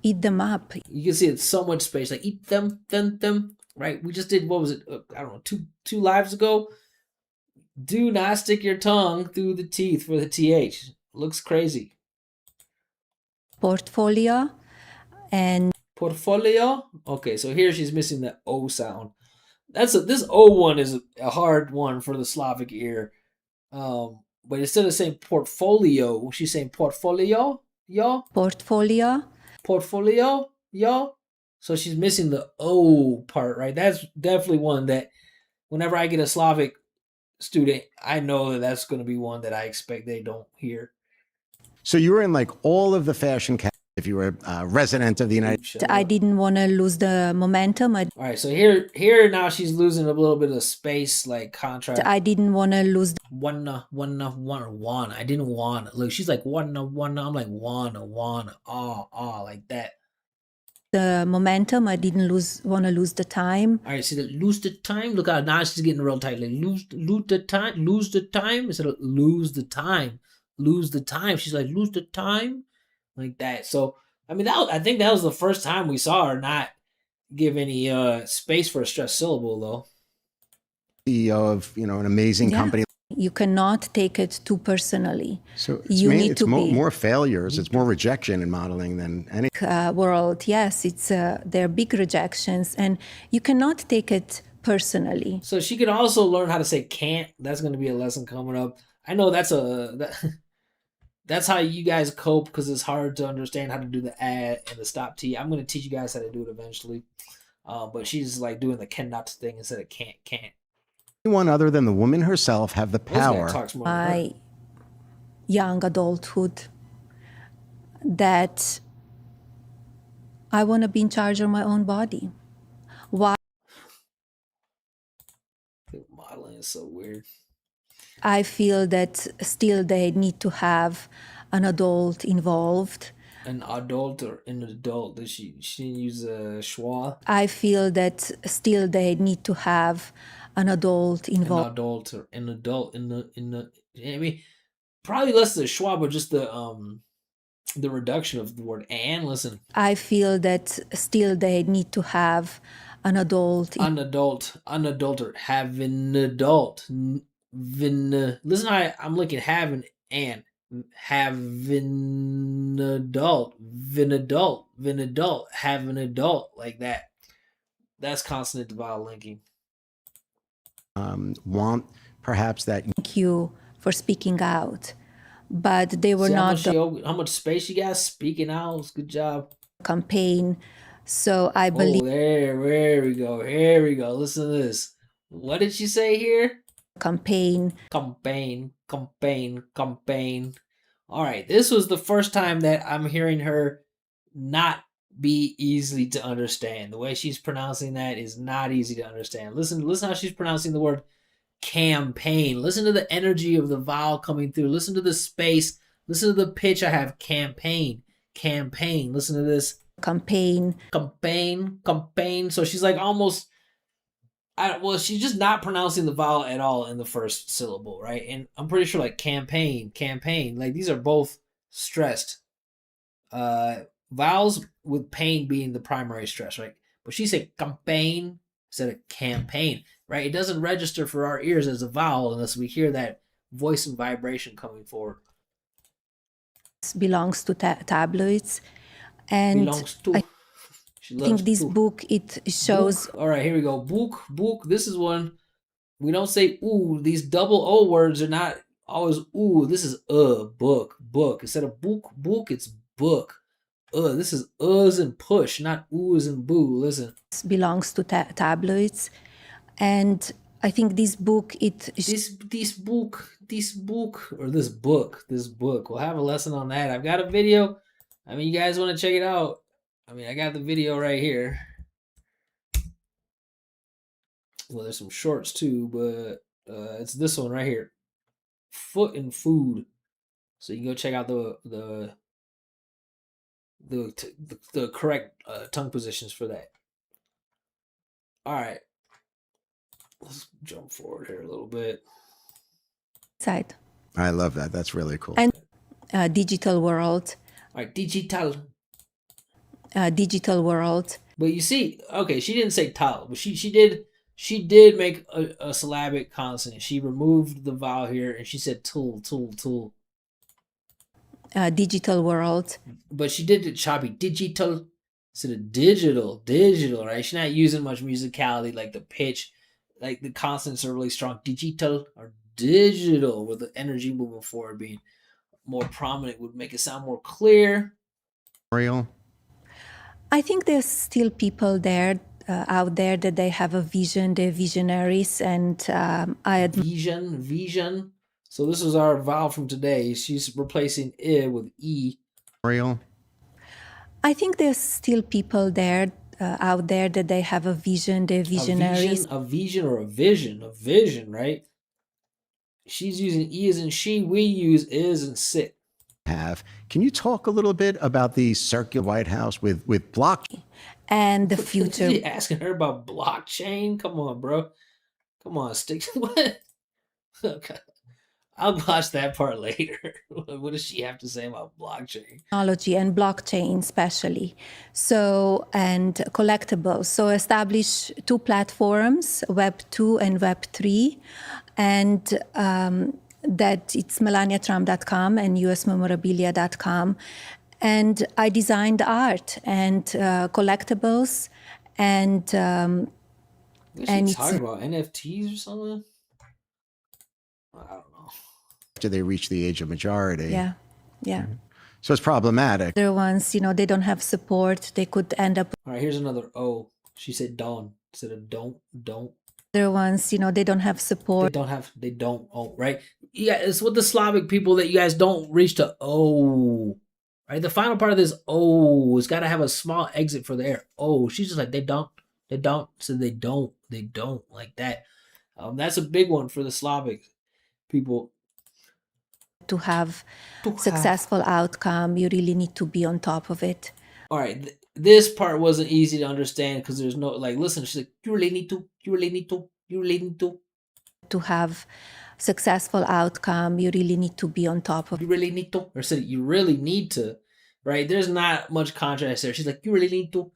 eat them up. You can see it's so much space, like eat them. Right, we just did, what was it? I don't know, two lives ago. Do not stick your tongue through the teeth for the TH. Looks crazy. Portfolio and portfolio. Okay, so here she's missing the O sound. This O one is a hard one for the Slavic ear. But instead of saying portfolio, she's saying portfolio, yo. Portfolio, yo. So she's missing the O part, right? That's definitely one that whenever I get a Slavic student, I know that that's going to be one that I expect they don't hear. So you were in like all of the fashion if you were a resident of the United States. I didn't want to lose the momentum. All right, so here now she's losing a little bit of space, like contrast. I didn't want to lose the one. I didn't want. Look, she's like one. I'm like wanna, like that. The momentum. I didn't want to lose the time. All right, see that lose the time. Look out, now she's getting real tight. Like lose the time instead of lose the time. She's like lose the time, like that. So I mean, I think that was the first time we saw her not give any space for a stressed syllable, though. CEO of, an amazing company. You cannot take it too personally. So it's more failures. It's more rejection in modeling than any world. Yes, it's there are big rejections, and you cannot take it personally. So she can also learn how to say can't. That's going to be a lesson coming up. I know that's that's how you guys cope, because it's hard to understand how to do the add and the stop T. I'm going to teach you guys how to do it eventually. But she's like doing the cannot thing instead of can't. anyone other than the woman herself have the This guy power talks more than her. My young adulthood, that I want to be in charge of my own body. Why? Modeling is so weird. I feel that still they need to have an adult involved. An adult or an adult? Did she didn't use a schwa? I feel that still they need to have an adult An involved. adult or an adult in the. I mean, probably less the schwa, but just the reduction of the word and. Listen, I feel that still they need to have an adult. an adult, or have an adult. Listen, I'm looking having and have an adult, have an adult, like that. That's consonant to vowel linking. want perhaps that Thank you for speaking out, but they were See not how much space you got speaking out. Good job. campaign. So I believe There we go. Here we go. Listen to this. What did she say here? campaign. Campaign. All right. This was the first time that I'm hearing her not be easily to understand. The way she's pronouncing that is not easy to understand. Listen how she's pronouncing the word campaign. Listen to the energy of the vowel coming through. Listen to the space. Listen to the pitch I have. Campaign. Listen to this. Campaign. So she's like almost, she's just not pronouncing the vowel at all in the first syllable, right? And I'm pretty sure like campaign, like these are both stressed. Vowels with pain being the primary stress, right? But she said campaign instead of campaign, right? It doesn't register for our ears as a vowel unless we hear that voice and vibration coming forward. Belongs to tabloids, and Belongs to. I think this book, it shows. Book. All right, here we go. Book. This is one. We don't say ooh. These double O words are not always ooh. This is book. Instead of book, it's book. This is uhs and push, not oohs and boo. Listen. Belongs to tabloids, and I think this book, this book. We'll have a lesson on that. I've got a video. I mean, you guys want to check it out? I mean, I got the video right here. Well, there's some shorts too, but it's this one right here. Foot and food. So you can go check out the correct tongue positions for that. All right. Let's jump forward here a little bit. Side. I love that. That's really cool. And digital world. All right, digital world. But you see, okay, she didn't say tal, but she did make a syllabic consonant. She removed the vowel here and she said tool. Digital world. But she did it choppy. Digital instead of digital, right? She's not using much musicality, like the pitch, like the consonants are really strong. Digital or digital, with the energy moving forward being more prominent would make it sound more clear. Real. I think there's still people there out there that they have a vision. They're visionaries, and I vision. So this is our vowel from today. She's replacing I with E. Real. I think there's still people there out there that they have a vision. They're visionaries. A vision, right? She's using E as in she. We use is and sit. Can you talk a little bit about the circular White House with blockchain and the future? You asking her about blockchain? Come on, bro. Come on, stick. What? Okay. I'll watch that part later. What does she have to say about blockchain? Technology and blockchain especially. So, and collectibles. So establish two platforms, Web 2 and Web 3, and that it's melaniatrump.com and usmemorabilia.com. And I designed art and collectibles and What is and she it's talking about? NFTs or something? I don't know. After they reach the age of majority. yeah. So it's problematic. Other ones, they don't have support. They could end up. All right, here's another O. She said don instead of don't. Other ones, they don't have support. They don't. Oh, right? Yeah, it's with the Slavic people that you guys don't reach to O. Right? The final part of this O has got to have a small exit for the air. Oh, she's just like, they don't. So they don't like that. That's a big one for the Slavic people. To have successful outcome, you really need to be on top of it. All right, this part wasn't easy to understand because there's no, like, listen, she's like, you really need to. To have successful outcome, you really need to be on top of it. You really need to. Or said, you really need to, right? There's not much contrast there. She's like, you really need to.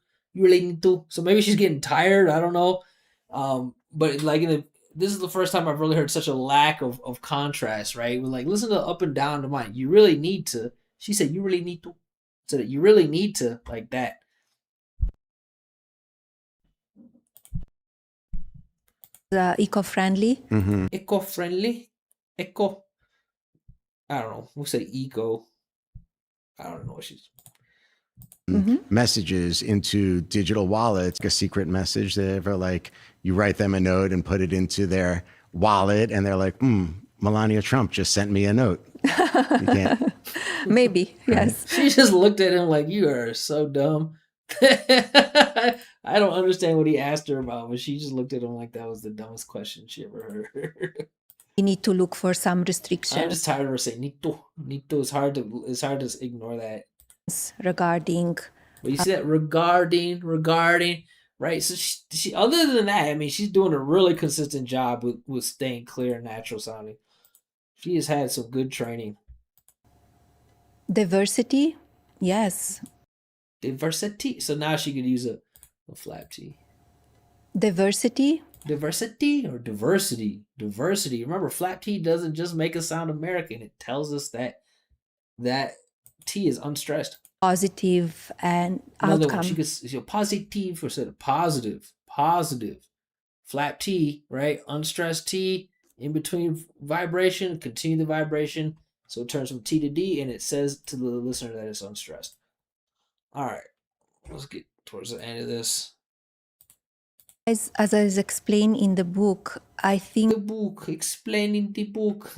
So maybe she's getting tired. I don't know. But like this is the first time I've really heard such a lack of contrast, right? We're like, listen to the up and down to mine. You really need to. She said, you really need to. So that you really need to, like that. Eco-friendly. Eco-friendly. Eco. I don't know. We'll say eco. I don't know what she's. Messages into digital wallets, a secret message. They ever like you write them a note and put it into their wallet, and they're like, Melania Trump just sent me a note. You can't. Maybe, yes. She just looked at him like, you are so dumb. I don't understand what he asked her about, but she just looked at him like that was the dumbest question she ever heard. You need to look for some restrictions. I'm just tired of her saying "nito." Nito is hard to ignore that. Regarding. But you see that regarding, right? So she other than that, I mean, she's doing a really consistent job with staying clear and natural sounding. She has had some good training. Diversity, yes. Diversity. So now she could use a flap T. Diversity. Diversity or diversity? Diversity. Remember, flap T doesn't just make us sound American. It tells us that T is unstressed. Positive and Another outcome. one. She could positive or said positive. Flap T, right? Unstressed T in between vibration. Continue the vibration. So it turns from T to D, and it says to the listener that it's unstressed. All right. Let's get towards the end of this. As I explained in the book, I think. The book. Explaining the book.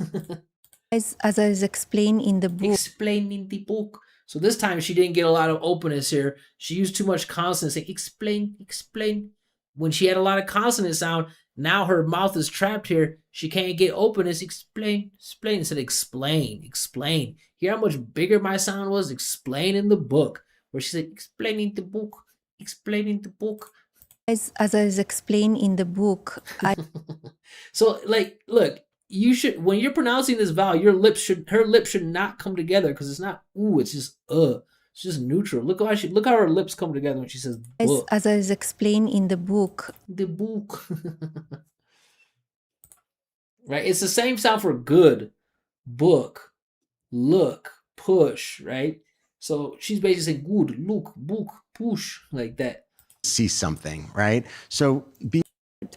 As I explained in the book. Explaining the book. So this time she didn't get a lot of openness here. She used too much consonant, saying explain. When she had a lot of consonant sound, now her mouth is trapped here. She can't get openness. Explain. Instead of explain. Hear how much bigger my sound was? Explain in the book. Where she said, explaining the book. As I explained in the book, So, like, look, you should, when you're pronouncing this vowel, her lips should not come together because it's not ooh, it's just it's just neutral. Look how her lips come together when she says book. As I explained in the book. The book. Right? It's the same sound for good, book, look, push, right? So she's basically saying good, look, book, push, like that. See something, right? So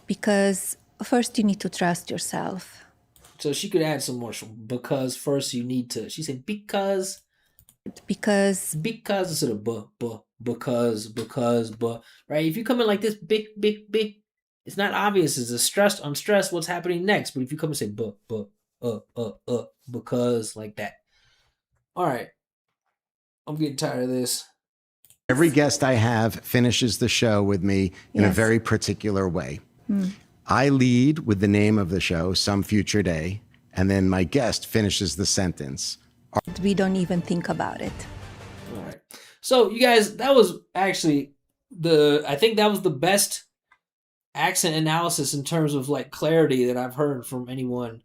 Because first you need to trust yourself. So she could add some more because first you need to. She said because instead of because, right? If you come in like this, big, it's not obvious. It's a stressed, unstressed, what's happening next. But if you come and say because, like that. All right. I'm getting tired of this. every guest I have finishes the show with me in a very particular way. I lead with the name of the show, Some Future Day, and then my guest finishes the sentence. We don't even think about it. All right. So you guys, that was actually I think that was the best accent analysis in terms of like clarity that I've heard from anyone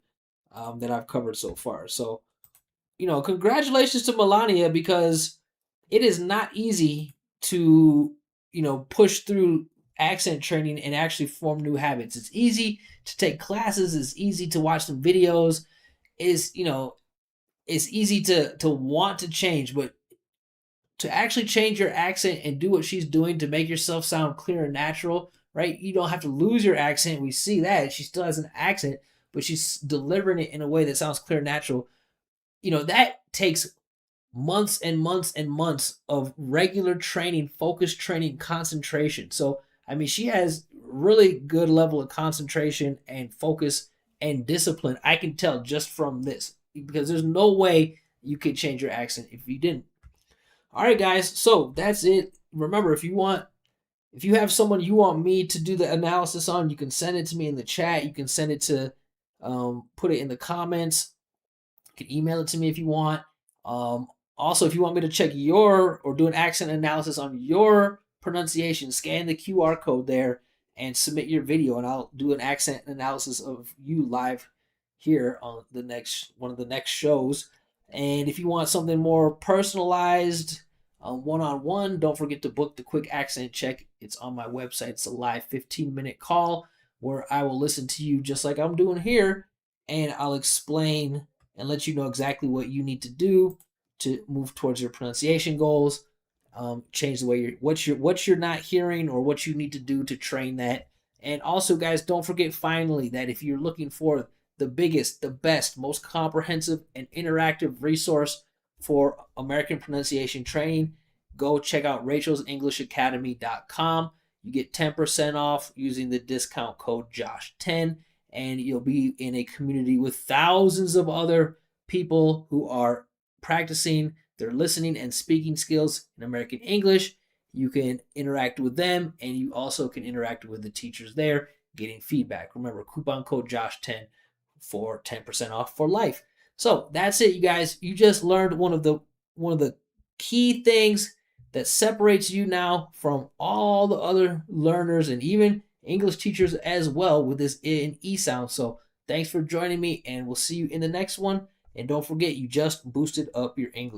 that I've covered so far. So, congratulations to Melania, because it is not easy to, push through accent training and actually form new habits. It's easy to take classes, it's easy to watch some videos, it's easy to want to change, but to actually change your accent and do what she's doing to make yourself sound clear and natural, right? You don't have to lose your accent. We see that she still has an accent, but she's delivering it in a way that sounds clear and natural. That takes months and months and months of regular training, focused training, concentration. So, I mean, she has really good level of concentration and focus and discipline. I can tell just from this, because there's no way you could change your accent if you didn't. All right, guys. So that's it. Remember, if you have someone you want me to do the analysis on, you can send it to me in the chat. You can send it to, put it in the comments. You can email it to me if you want. Also, if you want me to check or do an accent analysis on your pronunciation, scan the QR code there and submit your video, and I'll do an accent analysis of you live here on one of the next shows. And if you want something more personalized, one-on-one, don't forget to book the quick accent check. It's on my website. It's a live 15-minute call where I will listen to you just like I'm doing here, and I'll explain and let you know exactly what you need to do to move towards your pronunciation goals. Change the way what you're not hearing, or what you need to do to train that. And also, guys, don't forget finally that if you're looking for the biggest, the best, most comprehensive and interactive resource for American pronunciation training, go check out rachelsenglishacademy.com. You get 10% off using the discount code Josh10, and you'll be in a community with thousands of other people who are practicing their listening and speaking skills in American English. You can interact with them, and you also can interact with the teachers there, getting feedback. Remember, coupon code Josh10 for 10% off for life. So that's it, you guys. You just learned one of the key things that separates you now from all the other learners and even English teachers as well, with this I and E sound. So thanks for joining me, and we'll see you in the next one. And don't forget, you just boosted up your English.